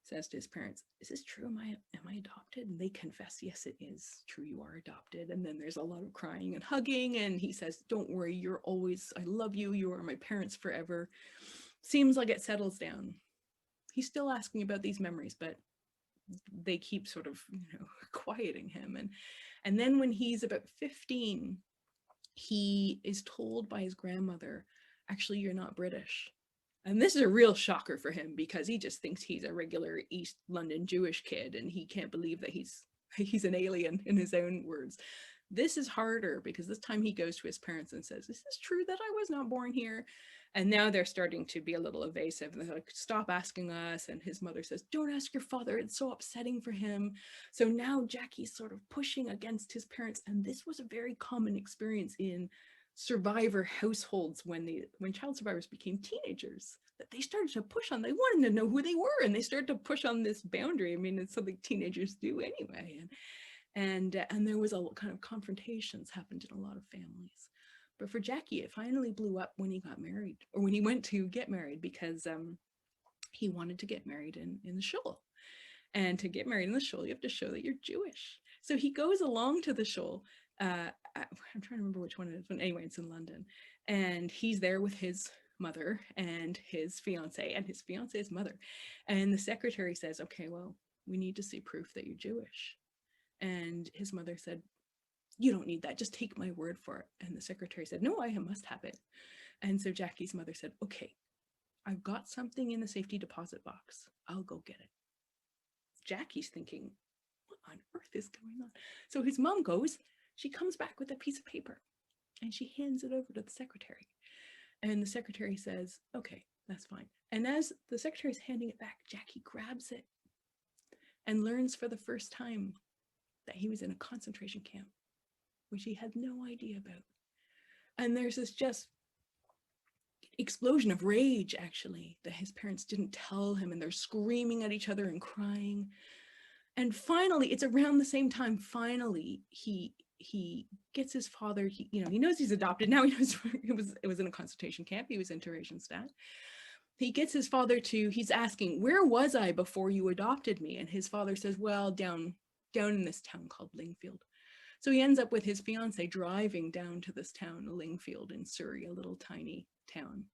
says to his parents, is this true? Am I adopted? And they confess, yes, it is true, you are adopted. And then there's a lot of crying and hugging, and he says, don't worry, I love you, you are my parents forever. Seems like it settles down. He's still asking about these memories, but they keep sort of, quieting him. And then when he's about 15, he is told by his grandmother, actually, you're not British. And this is a real shocker for him, because he just thinks he's a regular East London Jewish kid, and he can't believe that he's an alien, in his own words. This is harder, because this time he goes to his parents and says, is this true that I was not born here? And now they're starting to be a little evasive, and they're like, stop asking us. And his mother says, don't ask your father, it's so upsetting for him. So now Jackie's sort of pushing against his parents. And this was a very common experience in survivor households when child survivors became teenagers, that they started to push on, they wanted to know who they were, and they started to push on this boundary. I mean, it's something teenagers do anyway. And there was a kind of confrontations happened in a lot of families. But for Jackie, it finally blew up when he got married, or when he went to get married, because he wanted to get married in the shul. And to get married in the shul, you have to show that you're Jewish. So he goes along to the shul. I'm trying to remember which one it is, but anyway, it's in London. And he's there with his mother and his fiance and his fiance's mother. And the secretary says, okay, well, we need to see proof that you're Jewish. And his mother said, you don't need that, just take my word for it. And the secretary said, no, I must have it. And so Jackie's mother said, okay, I've got something in the safety deposit box, I'll go get it. Jackie's thinking, what on earth is going on? So his mom goes, she comes back with a piece of paper and she hands it over to the secretary. And the secretary says, okay, that's fine. And as the secretary's handing it back, Jackie grabs it and learns for the first time that he was in a concentration camp, which he had no idea about. And there's this just explosion of rage, actually, that his parents didn't tell him, and they're screaming at each other and crying. And finally, it's around the same time, finally, he gets his father, he knows he's adopted. Now he knows it was in a concentration camp. He was in Theresienstadt. He gets his father he's asking, where was I before you adopted me? And his father says, well, down in this town called Lingfield. So he ends up with his fiance driving down to this town, Lingfield in Surrey, a little tiny town,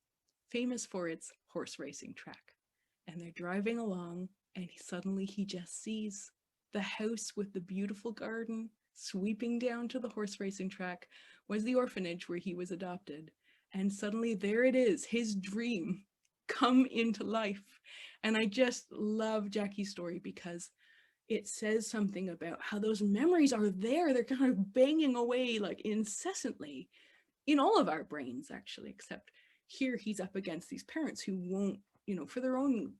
famous for its horse racing track. And they're driving along, and suddenly he just sees the house with the beautiful garden sweeping down to the horse racing track was the orphanage where he was adopted. And suddenly there it is, his dream come into life. And I just love Jackie's story because it says something about how those memories are there. They're kind of banging away like incessantly in all of our brains, actually, except here he's up against these parents who won't, for their own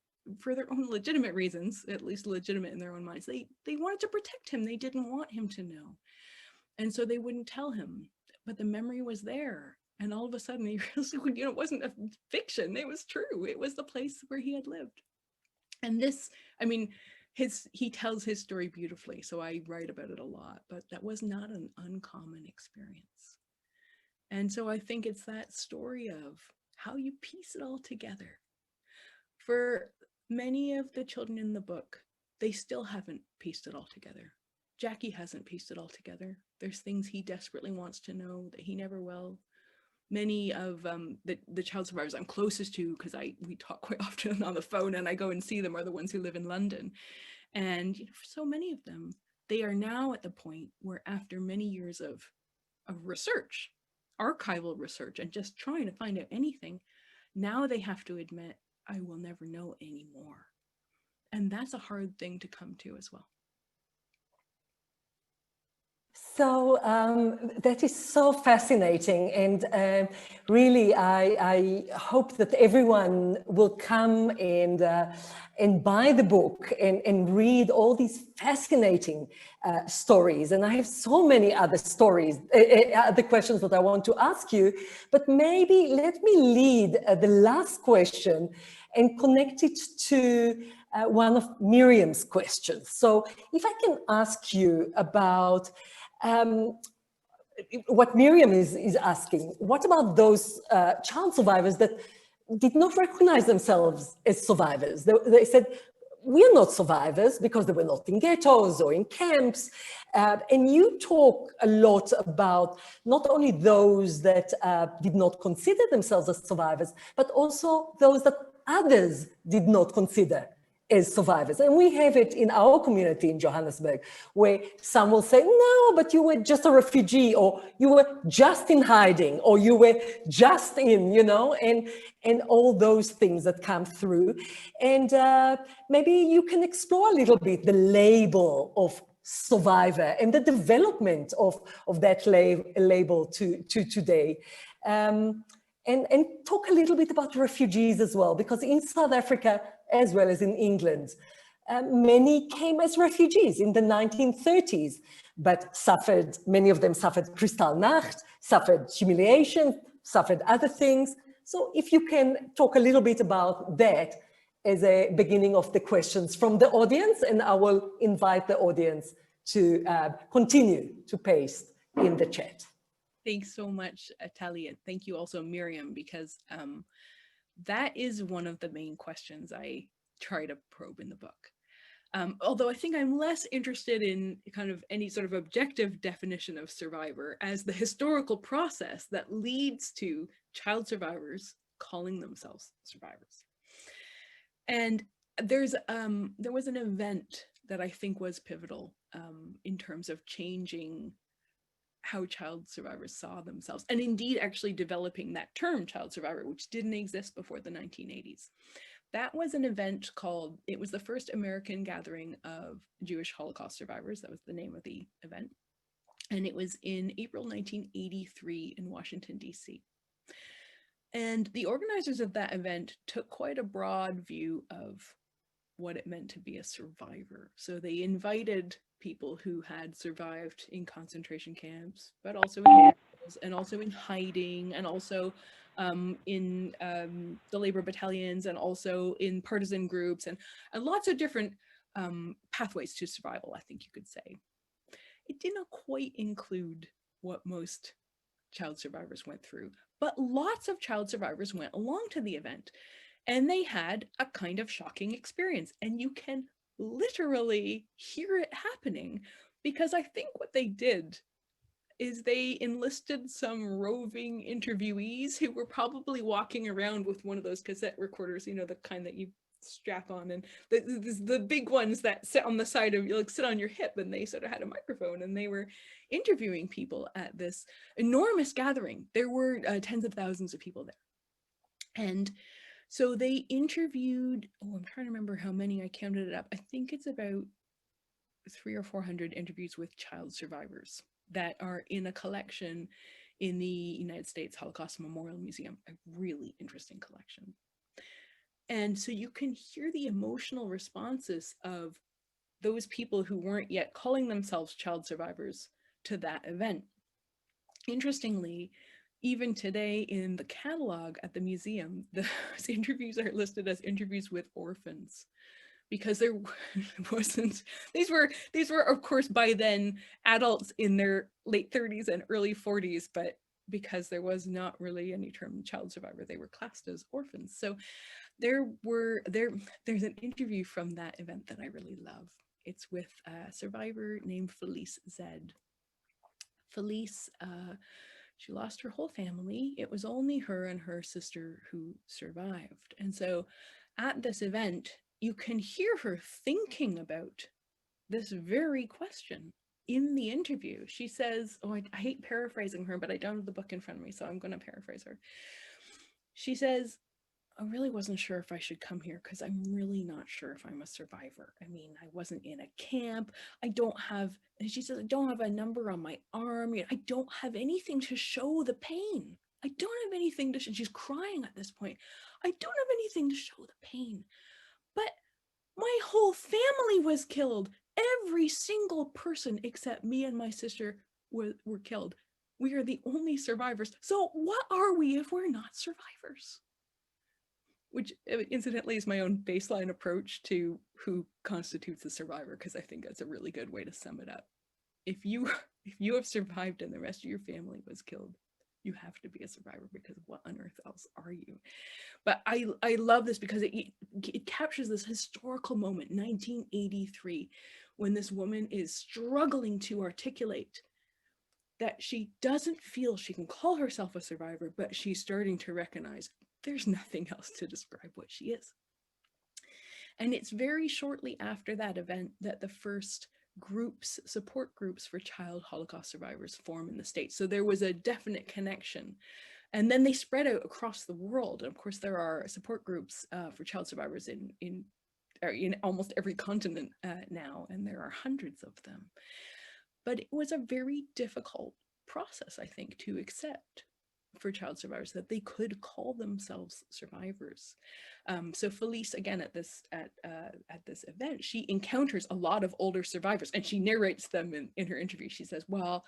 legitimate reasons, at least legitimate in their own minds, they wanted to protect him. They didn't want him to know. And so they wouldn't tell him, but the memory was there. And all of a sudden he realized, it wasn't a fiction, it was true. It was the place where he had lived. And this, he tells his story beautifully, so I write about it a lot, but that was not an uncommon experience. And so I think it's that story of how you piece it all together. For many of the children in the book, they still haven't pieced it all together. Jackie hasn't pieced it all together. There's things he desperately wants to know that he never will. Many of the child survivors I'm closest to, because we talk quite often on the phone and I go and see them, are the ones who live in London. And for so many of them, they are now at the point where after many years of research, archival research, and just trying to find out anything, now they have to admit, I will never know anymore. And that's a hard thing to come to as well. So that is so fascinating, and really I hope that everyone will come and buy the book and read all these fascinating stories. And I have so many other stories, other questions that I want to ask you, but maybe let me lead the last question and connect it to one of Miriam's questions. So if I can ask you about what Miriam is asking, what about those child survivors that did not recognize themselves as survivors? They said, we're not survivors because they were not in ghettos or in camps. And you talk a lot about not only those that did not consider themselves as survivors, but also those that others did not consider as survivors. And we have it in our community in Johannesburg, where some will say, no, but you were just a refugee, or you were just in hiding, or you were just in, and all those things that come through. And maybe you can explore a little bit the label of survivor and the development of that label to today. And talk a little bit about refugees as well, because in South Africa, as well as in England, many came as refugees in the 1930s, but many of them suffered Kristallnacht, suffered humiliation, suffered other things. So if you can talk a little bit about that as a beginning of the questions from the audience, and I will invite the audience to continue to paste in the chat. Thanks so much, Talia. Thank you also, Miriam, because that is one of the main questions I try to probe in the book. Although I think I'm less interested in kind of any sort of objective definition of survivor as the historical process that leads to child survivors calling themselves survivors. And there was an event that I think was pivotal in terms of changing how child survivors saw themselves, and indeed actually developing that term child survivor, which didn't exist before the 1980s. That was an event it was the first American gathering of Jewish Holocaust survivors. That was the name of the event. And it was in April 1983 in Washington, DC. And the organizers of that event took quite a broad view of what it meant to be a survivor. So they invited people who had survived in concentration camps, but also in hiding, and also in the labor battalions, and also in partisan groups, and lots of different pathways to survival, I think you could say. It did not quite include what most child survivors went through, but lots of child survivors went along to the event, and they had a kind of shocking experience, and you can literally hear it happening, because I think what they did is they enlisted some roving interviewees who were probably walking around with one of those cassette recorders, you know, the kind that you strap on, and the big ones that sit on the side of you, like sit on your hip, and they sort of had a microphone, and they were interviewing people at this enormous gathering. There were tens of thousands of people there. And so they interviewed, oh, I'm trying to remember how many, I counted it up. I think it's about 300 or 400 interviews with child survivors that are in a collection in the United States Holocaust Memorial Museum, a really interesting collection. And so you can hear the emotional responses of those people who weren't yet calling themselves child survivors to that event. Interestingly, even today in the catalog at the museum, those interviews are listed as interviews with orphans, because there wasn't, these were of course by then adults in their late 30s and early 40s, but because there was not really any term child survivor, they were classed as orphans. So there's an interview from that event that I really love. It's with a survivor named Felice Zed. Felice, she lost her whole family. It was only her and her sister who survived. And so at this event, you can hear her thinking about this very question in the interview. She says, oh, I hate paraphrasing her, but I don't have the book in front of me, so I'm going to paraphrase her. She says, I really wasn't sure if I should come here because I'm really not sure if I'm a survivor. I mean, I wasn't in a camp. I don't have, and she says, I don't have a number on my arm. I don't have anything to show the pain. I don't have anything to show. She's crying at this point. I don't have anything to show the pain. But my whole family was killed. Every single person except me and my sister were killed. We are the only survivors. So what are we if we're not survivors? Which incidentally is my own baseline approach to who constitutes a survivor, because I think that's a really good way to sum it up. If you have survived and the rest of your family was killed, you have to be a survivor, because what on earth else are you? But I love this because it captures this historical moment, 1983, when this woman is struggling to articulate that she doesn't feel she can call herself a survivor, but she's starting to recognize there's nothing else to describe what she is. And it's very shortly after that event that the first support groups for child Holocaust survivors form in the States. So there was a definite connection. And then they spread out across the world. And of course, there are support groups for child survivors in almost every continent now, and there are hundreds of them. But it was a very difficult process, I think, to accept for child survivors that they could call themselves survivors. So Felice, again, at this event, she encounters a lot of older survivors, and she narrates them in her interview. She says, well,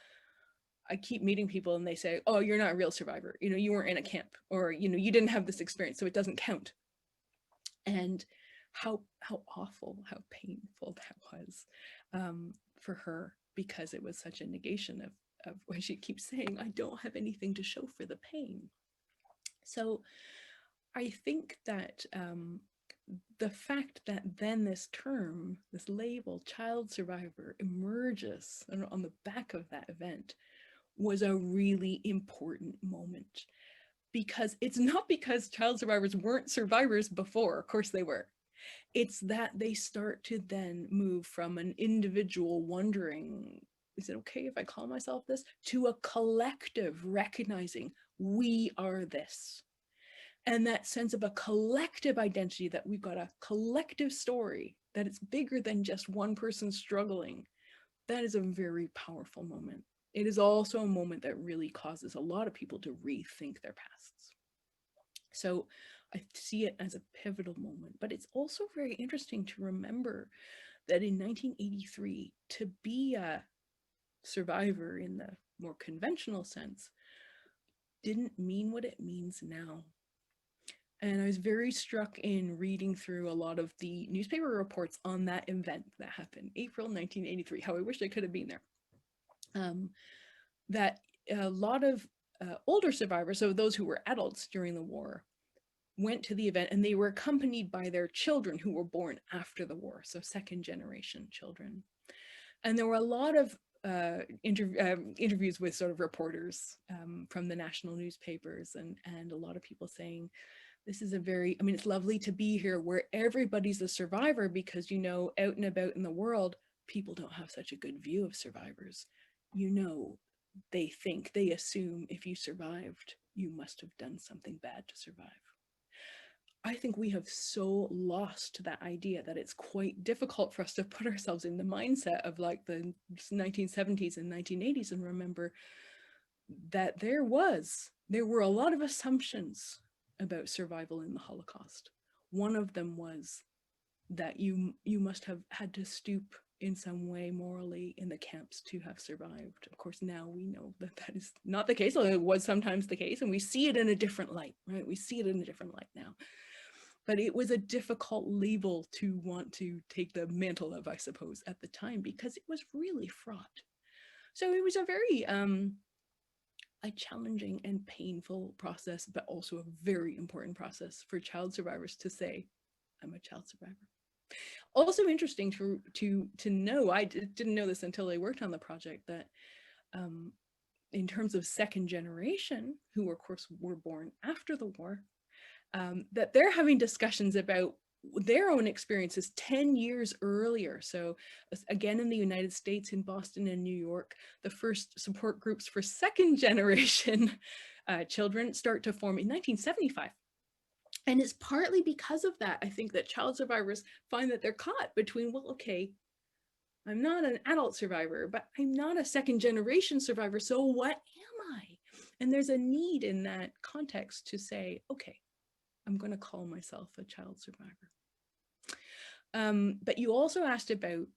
I keep meeting people and they say, oh, you're not a real survivor. You weren't in a camp, or, you didn't have this experience, so it doesn't count. And how awful, how painful that was for her, because it was such a negation of what she keeps saying, I don't have anything to show for the pain. So I think that the fact that then this term, this label, child survivor, emerges on the back of that event was a really important moment, because it's not because child survivors weren't survivors before, of course they were. It's that they start to then move from an individual wondering, is it okay if I call myself this, to a collective recognizing we are this. And that sense of a collective identity, that we've got a collective story, that it's bigger than just one person struggling, that is a very powerful moment. It is also a moment that really causes a lot of people to rethink their pasts. So I see it as a pivotal moment, but it's also very interesting to remember that in 1983, to be a survivor in the more conventional sense didn't mean what it means now. And I was very struck in reading through a lot of the newspaper reports on that event that happened, April 1983, how I wish I could have been there. That a lot of older survivors, so those who were adults during the war, went to the event, and they were accompanied by their children who were born after the war, so second generation children. And there were a lot of interviews with sort of reporters from the national newspapers, and a lot of people saying, this is a very, I mean, it's lovely to be here where everybody's a survivor, because, you know, out and about in the world, people don't have such a good view of survivors. You know, they think, they assume if you survived, you must have done something bad to survive. I think we have so lost that idea that it's quite difficult for us to put ourselves in the mindset of like the 1970s and 1980s and remember that there were a lot of assumptions about survival in the Holocaust. One of them was that you must have had to stoop in some way morally in the camps to have survived. Of course, now we know that that is not the case, although it was sometimes the case, and we see it in a different light, right? We see it in a different light now. But it was a difficult label to want to take the mantle of, I suppose, at the time, because it was really fraught. So it was a very a challenging and painful process, but also a very important process for child survivors to say, I'm a child survivor. Also interesting to know, I didn't know this until I worked on the project, that in terms of second generation, who of course were born after the war, that they're having discussions about their own experiences 10 years earlier. So again, in the United States, in Boston and New York, the first support groups for second generation children start to form in 1975. And it's partly because of that, I think, that child survivors find that they're caught between, well, okay, I'm not an adult survivor, but I'm not a second generation survivor. So what am I? And there's a need in that context to say, okay, I'm going to call myself a child survivor. But you also asked about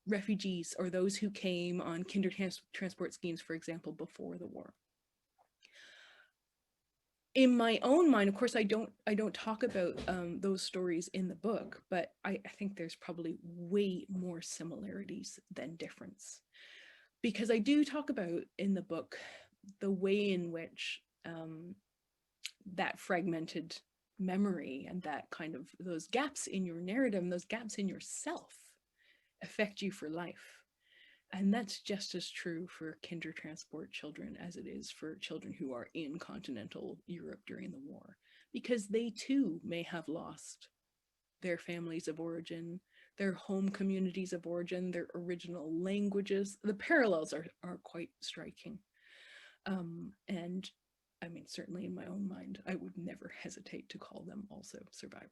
refugees or those who came on kinder transport schemes, for example, before the war. In my own mind, of course, I don't talk about those stories in the book, but I think there's probably way more similarities than difference, because I do talk about in the book the way in which that fragmented memory and that kind of those gaps in your narrative and those gaps in yourself affect you for life. And that's just as true for kinder transport children as it is for children who are in continental Europe during the war, because they too may have lost their families of origin, their home communities of origin, their original languages. The parallels are quite striking. And I mean, certainly in my own mind, I would never hesitate to call them also survivors.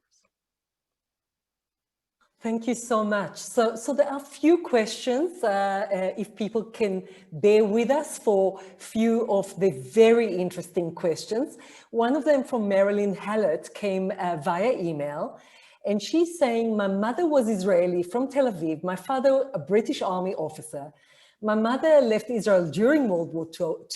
Thank you so much. So there are a few questions, if people can bear with us for a few of the very interesting questions. One of them from Marilyn Hallett came via email, and she's saying, my mother was Israeli from Tel Aviv, my father a British Army officer. My mother left Israel during World War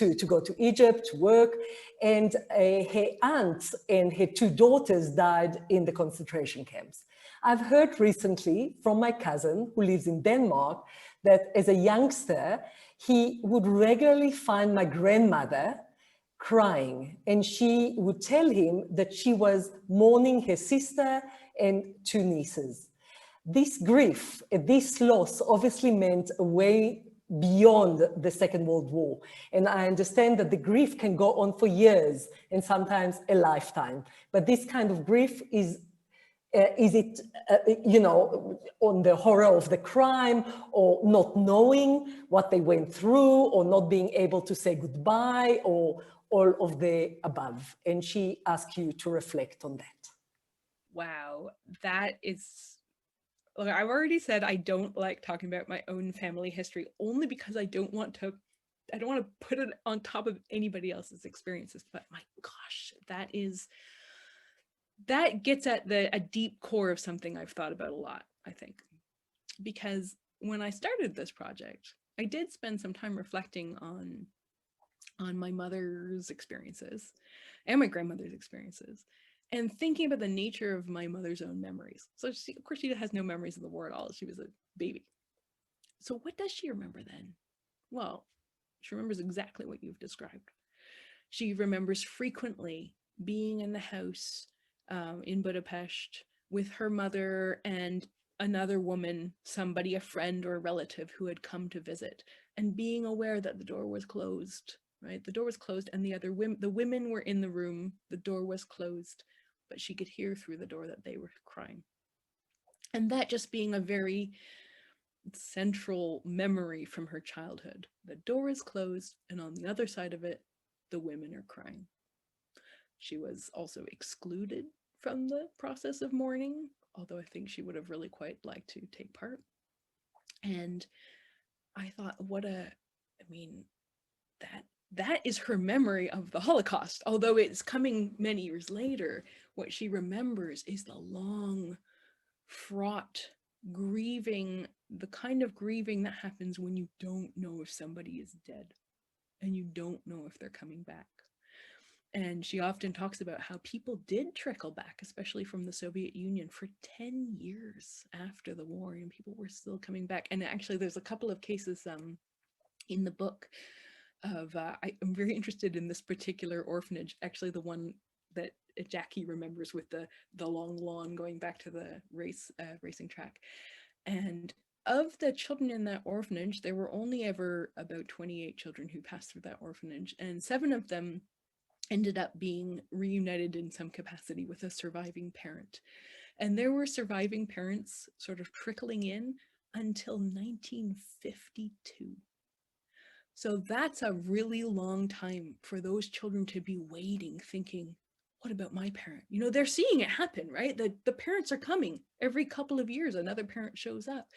II to go to Egypt to work, and her aunt and her two daughters died in the concentration camps. I've heard recently from my cousin who lives in Denmark that as a youngster, he would regularly find my grandmother crying, and she would tell him that she was mourning her sister and two nieces. This grief, this loss obviously meant a way beyond the Second World War. And I understand that the grief can go on for years and sometimes a lifetime. But this kind of grief is it, you know, on the horror of the crime, or not knowing what they went through, or not being able to say goodbye, or all of the above? And she asked you to reflect on that. Wow, that is, look, I've already said I don't like talking about my own family history, only because I don't want to put it on top of anybody else's experiences. But my gosh, that gets at a deep core of something I've thought about a lot, I think. Because when I started this project, I did spend some time reflecting on on my mother's experiences and my grandmother's experiences, and thinking about the nature of my mother's own memories. So she, of course, she has no memories of the war at all. She was a baby. So what does she remember then? Well, she remembers exactly what you've described. She remembers frequently being in the house in Budapest with her mother and another woman, somebody, a friend or a relative who had come to visit, and being aware that the door was closed, right? The door was closed and the women were in the room, the door was closed, but she could hear through the door that they were crying. And that just being a very central memory from her childhood. The door is closed, and on the other side of it, the women are crying. She was also excluded from the process of mourning, although I think she would have really quite liked to take part. And I thought, that is her memory of the Holocaust. Although it's coming many years later, what she remembers is the long, fraught grieving, the kind of grieving that happens when you don't know if somebody is dead and you don't know if they're coming back. And she often talks about how people did trickle back, especially from the Soviet Union, for 10 years after the war, and people were still coming back. And actually, there's a couple of cases in the book of, I'm very interested in this particular orphanage, actually the one that Jackie remembers with the long lawn going back to the racing track. And of the children in that orphanage, there were only ever about 28 children who passed through that orphanage, and 7 of them ended up being reunited in some capacity with a surviving parent. And there were surviving parents sort of trickling in until 1952. So that's a really long time for those children to be waiting, thinking, what about my parent? You know, they're seeing it happen, right? The parents are coming. Every couple of years, another parent shows up.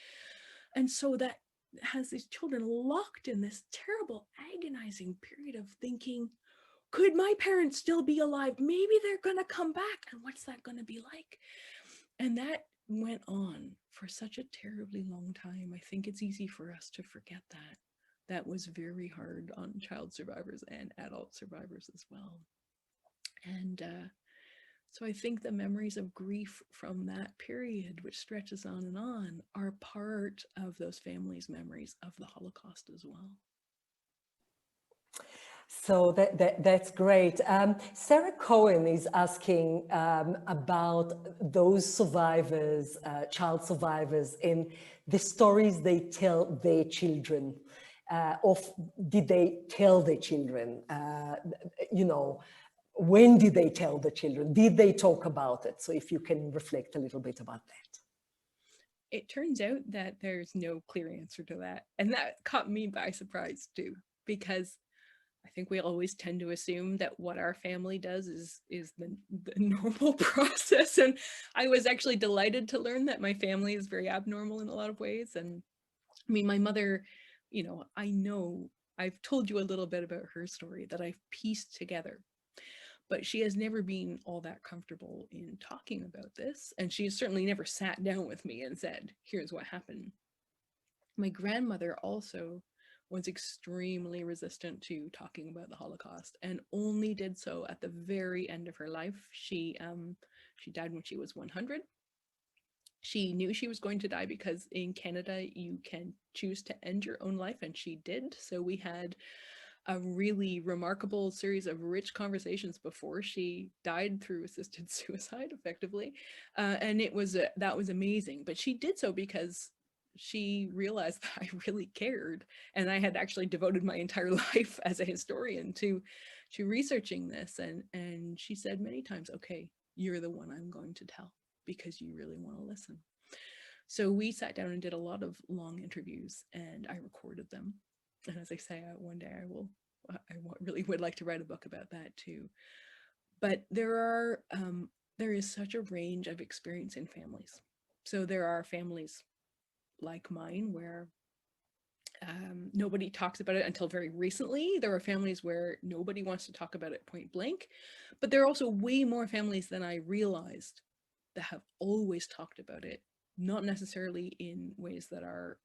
And so that has these children locked in this terrible, agonizing period of thinking, could my parents still be alive? Maybe they're going to come back. And what's that going to be like? And that went on for such a terribly long time. I think it's easy for us to forget that. That was very hard on child survivors and adult survivors as well. And so I think the memories of grief from that period, which stretches on, are part of those families' memories of the Holocaust as well. So that's great. Sarah Cohen is asking about those survivors, child survivors, and the stories they tell their children. Did they tell their children? You know, when did they tell the children? Did they talk about it? So if you can reflect a little bit about that. It turns out that there's no clear answer to that. And that caught me by surprise too, because I think we always tend to assume that what our family does is the normal process. And I was actually delighted to learn that my family is very abnormal in a lot of ways. And I mean, my mother, you know I've told you a little bit about her story that I've pieced together, but she has never been all that comfortable in talking about this. And she has certainly never sat down with me and said, here's what happened. My grandmother also was extremely resistant to talking about the Holocaust, and only did so at the very end of her life. She died when she was 100. She knew she was going to die because in Canada you can choose to end your own life, and she did. So we had a really remarkable series of rich conversations before she died through assisted suicide, effectively, and that was amazing. But she did so because she realized that I really cared, and I had actually devoted my entire life as a historian to researching this. And she said many times, okay, you're the one I'm going to tell because you really want to listen. So we sat down and did a lot of long interviews, and I recorded them. And as I say, one day I really would like to write a book about that too. But there is such a range of experience in families. So there are families like mine where nobody talks about it until very recently. There are families where nobody wants to talk about it point blank, but there are also way more families than I realized that have always talked about it, not necessarily in ways that are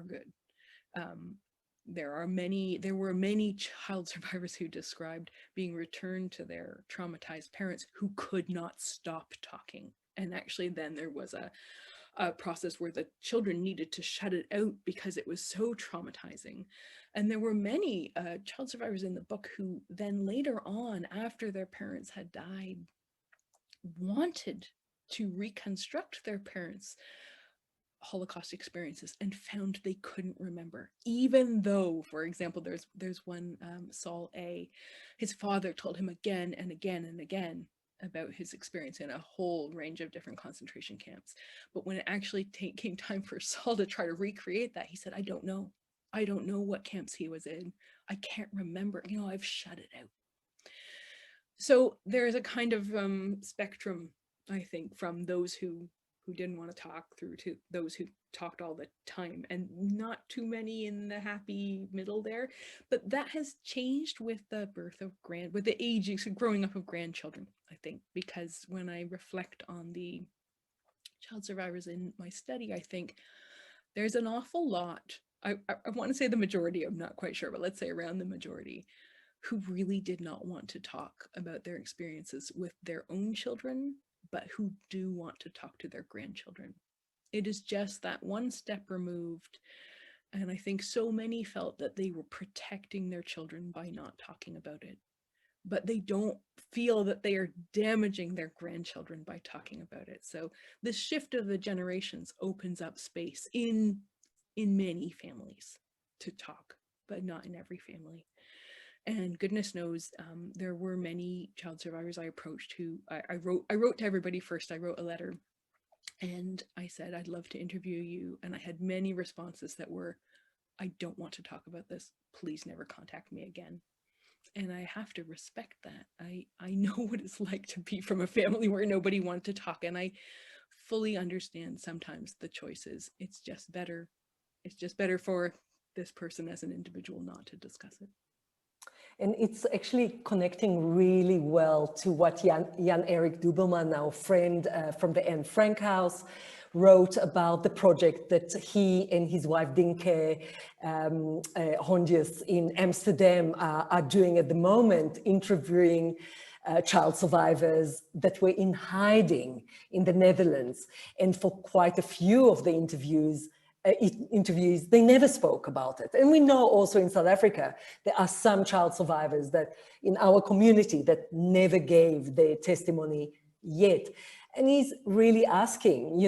good. there were many child survivors who described being returned to their traumatized parents who could not stop talking. And actually then there was a process where the children needed to shut it out because it was so traumatizing. And there were many child survivors in the book who then later on, after their parents had died, wanted to reconstruct their parents' Holocaust experiences and found they couldn't remember, even though, for example, there's one, Saul A. His father told him again and again and again about his experience in a whole range of different concentration camps. But when it actually came time for Saul to try to recreate that, he said, I don't know what camps he was in. I can't remember, I've shut it out. So there's a kind of spectrum, I think, from those who didn't want to talk through to those who talked all the time, and not too many in the happy middle there. But that has changed with the birth of with the age, growing up of grandchildren, I think, because when I reflect on the child survivors in my study, I think there's an awful lot, I want to say the majority, I'm not quite sure, but let's say around the majority, who really did not want to talk about their experiences with their own children, but who do want to talk to their grandchildren. It is just that one step removed. And I think so many felt that they were protecting their children by not talking about it, but they don't feel that they are damaging their grandchildren by talking about it. So the shift of the generations opens up space in many families to talk, but not in every family. And goodness knows, there were many child survivors I approached who I wrote to everybody first. I wrote a letter and I said, I'd love to interview you. And I had many responses that were, I don't want to talk about this. Please never contact me again. And I have to respect that. I know what it's like to be from a family where nobody wanted to talk. And I fully understand sometimes the choices. It's just better for this person as an individual not to discuss it. And it's actually connecting really well to what Jan-Erik Dubelman, our friend from the Anne Frank House, wrote about the project that he and his wife Dinke Hondius in Amsterdam are doing at the moment, interviewing child survivors that were in hiding in the Netherlands. And for quite a few of the interviews, they never spoke about it. And we know also in South Africa, there are some child survivors that in our community that never gave their testimony yet. And he's really asking,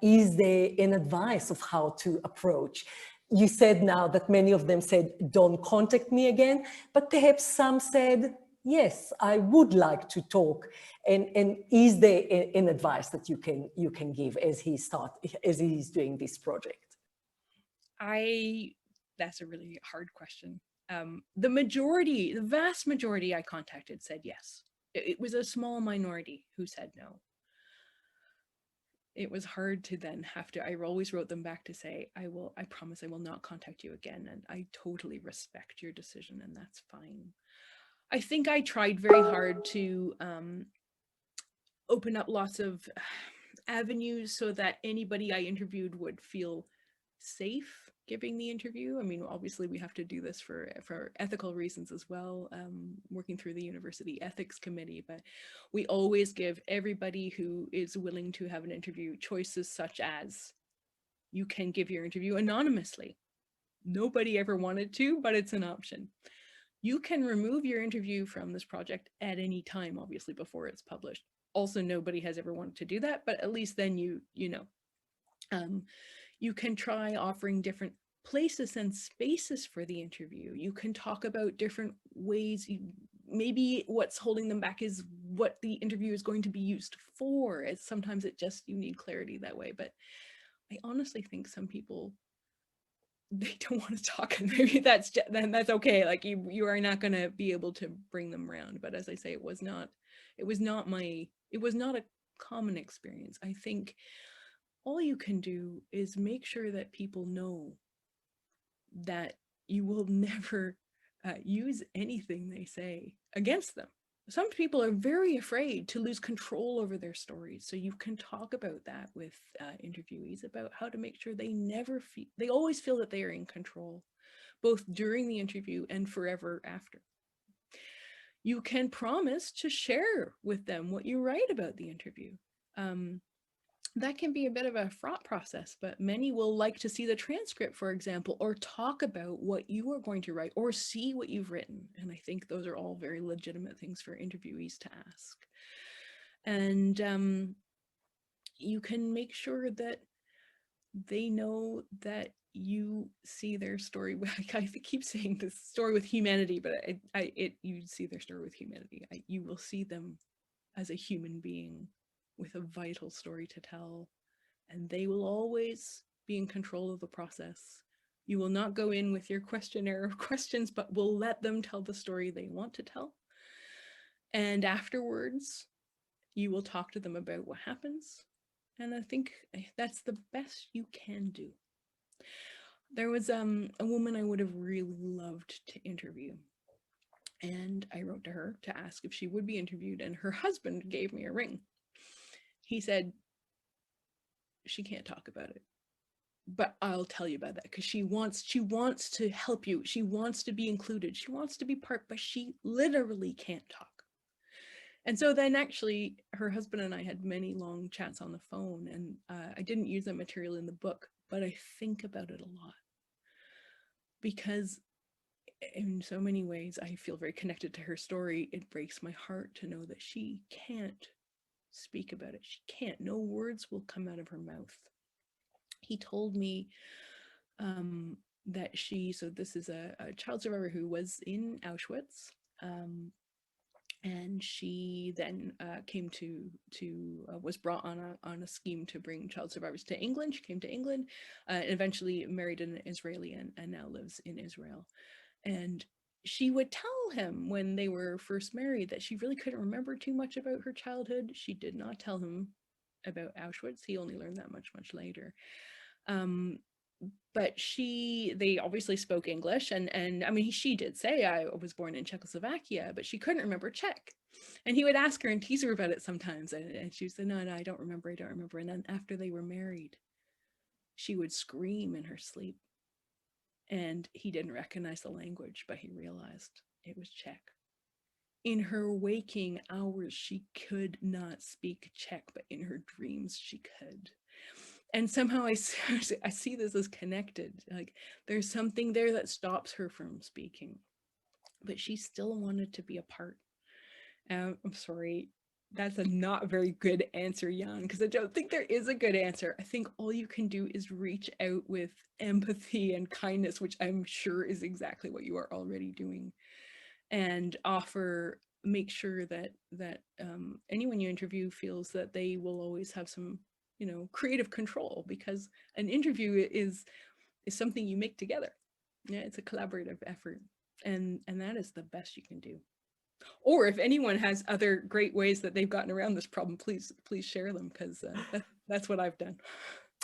is there an advice of how to approach? You said now that many of them said, don't contact me again, but perhaps some said, yes, I would like to talk. And is there an advice that you can give as he's doing this project? That's a really hard question. The vast majority I contacted said yes. It was a small minority who said no. It was hard to then I always wrote them back to say, I promise I will not contact you again. And I totally respect your decision, and that's fine. I think I tried very hard to open up lots of avenues so that anybody I interviewed would feel safe giving the interview. I mean, obviously we have to do this for ethical reasons as well, working through the university ethics committee, but we always give everybody who is willing to have an interview choices such as, you can give your interview anonymously. Nobody ever wanted to, but it's an option. You can remove your interview from this project at any time, obviously before it's published. Also, nobody has ever wanted to do that, but at least then you know. You can try offering different places and spaces for the interview. You can talk about different ways. Maybe what's holding them back is what the interview is going to be used for. Sometimes you need clarity that way. But I honestly think some people, they don't want to talk, and maybe that's okay. Like you are not going to be able to bring them around. But as I say, it was not a common experience. I think all you can do is make sure that people know that you will never use anything they say against them. Some people are very afraid to lose control over their stories. So you can talk about that with interviewees, about how to make sure they always feel that they are in control, both during the interview and forever after. You can promise to share with them what you write about the interview. That can be a bit of a fraught process, but many will like to see the transcript, for example, or talk about what you are going to write or see what you've written. And I think those are all very legitimate things for interviewees to ask. And you can make sure that they know that you see their story. I keep saying this story with humanity, but you see their story with humanity. You will see them as a human being with a vital story to tell, and they will always be in control of the process. You will not go in with your questionnaire of questions, but will let them tell the story they want to tell. And afterwards, you will talk to them about what happens. And I think that's the best you can do. There was a woman I would have really loved to interview. And I wrote to her to ask if she would be interviewed, and her husband gave me a ring. He said, she can't talk about it, but I'll tell you about that, because she wants to help you. She wants to be included. She wants to be part, but she literally can't talk. And so then actually her husband and I had many long chats on the phone, and I didn't use that material in the book, but I think about it a lot, because in so many ways I feel very connected to her story. It breaks my heart to know that she can't speak about it. She can't. No words will come out of her mouth. He told me that so this is a child survivor who was in Auschwitz, and she then was brought on a scheme to bring child survivors to England. She came to England, and eventually married an Israeli and now lives in Israel. And she would tell him when they were first married that she really couldn't remember too much about her childhood. She did not tell him about Auschwitz. He only learned that much later. But they obviously spoke English, and I mean, she did say, I was born in Czechoslovakia, but she couldn't remember Czech. And he would ask her and tease her about it sometimes, and she would say, no, I don't remember. And then after they were married, she would scream in her sleep. And he didn't recognize the language, but he realized it was Czech. In her waking hours, she could not speak Czech, but in her dreams, she could. And somehow I see this as connected. Like, there's something there that stops her from speaking, but she still wanted to be a part. I'm sorry, that's a not very good answer, Jan, because I don't think there is a good answer. I think all you can do is reach out with empathy and kindness, which I'm sure is exactly what you are already doing, and make sure that anyone you interview feels that they will always have some, creative control, because an interview is something you make together. Yeah, it's a collaborative effort, and that is the best you can do. Or if anyone has other great ways that they've gotten around this problem, please share them, because that's what I've done.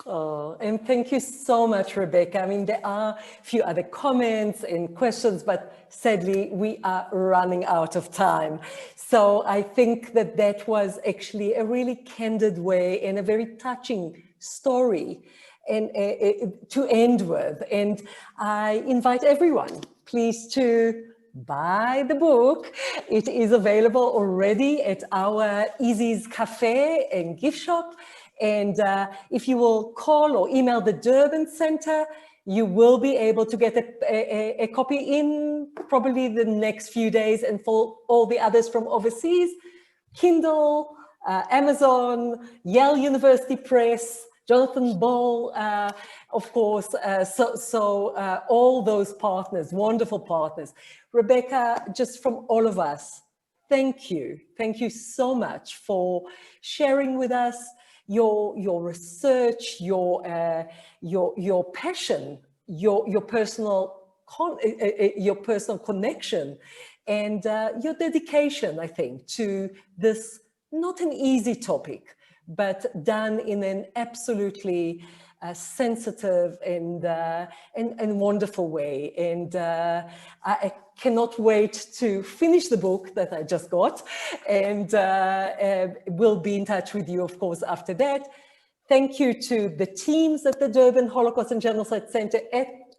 Oh, and thank you so much, Rebecca. I mean, there are a few other comments and questions, but sadly, we are running out of time. So I think that was actually a really candid way and a very touching story and to end with. And I invite everyone, please, to buy the book. It is available already at our Easy's Cafe and gift shop. And if you will call or email the Durban Center, you will be able to get a copy in probably the next few days. And for all the others from overseas, Kindle, Amazon, Yale University Press, Jonathan Ball, of course, all those partners, wonderful partners. Rebecca, just from all of us, thank you. Thank you so much for sharing with us your research, your passion, your personal connection, and your dedication, I think, to this not an easy topic, but done in an absolutely sensitive and wonderful way. And I cannot wait to finish the book that I just got, and we'll be in touch with you, of course, after that. Thank you to the teams at the Durban Holocaust and Genocide Center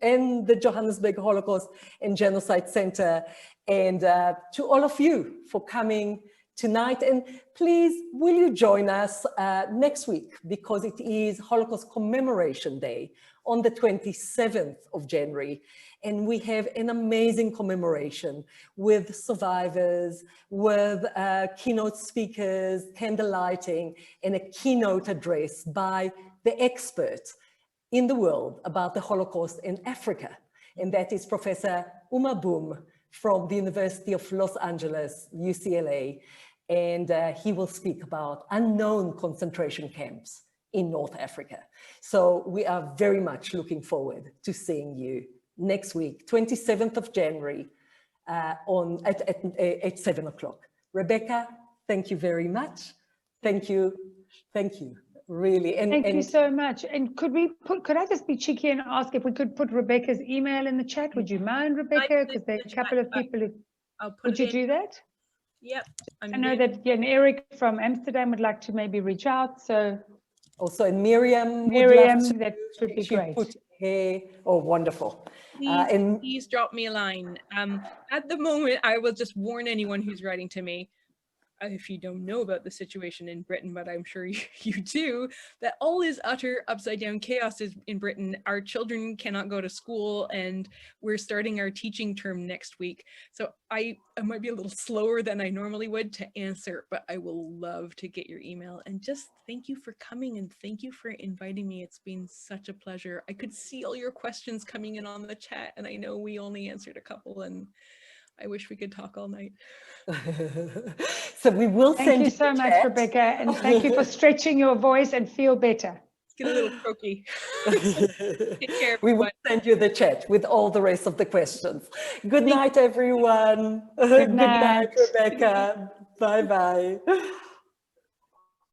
and the Johannesburg Holocaust and Genocide Center, and to all of you for coming tonight. And please, will you join us next week, because it is Holocaust Commemoration Day on the 27th of January. And we have an amazing commemoration with survivors, with keynote speakers, candle lighting, and a keynote address by the expert in the world about the Holocaust in Africa. And that is Professor Uma Boom from the University of Los Angeles, UCLA. And he will speak about unknown concentration camps in North Africa. So we are very much looking forward to seeing you next week, 27th of January, at 7 o'clock. Rebecca, thank you very much. Thank you, really. And thank you so much. And could I just be cheeky and ask if we could put Rebecca's email in the chat? Would you mind, Rebecca? Because there are a couple of people who, would you do that? Yep. I know that Eric from Amsterdam would like to maybe reach out, so. Also, and Miriam, that would be great. Oh, wonderful. Please drop me a line. At the moment, I will just warn anyone who's writing to me, if you don't know about the situation in Britain, but I'm sure you do, that all is utter upside down chaos in Britain. Our children cannot go to school, and we're starting our teaching term next week. So I might be a little slower than I normally would to answer, but I will love to get your email. And just thank you for coming, and thank you for inviting me. It's been such a pleasure. I could see all your questions coming in on the chat, and I know we only answered a couple, and I wish we could talk all night. So we will send you. Thank you so much, Rebecca, and thank you for stretching your voice and feel better. Let's get a little croaky. Take care, we will send you the chat with all the rest of the questions. Good night, everyone. Good night, Rebecca. Bye-bye.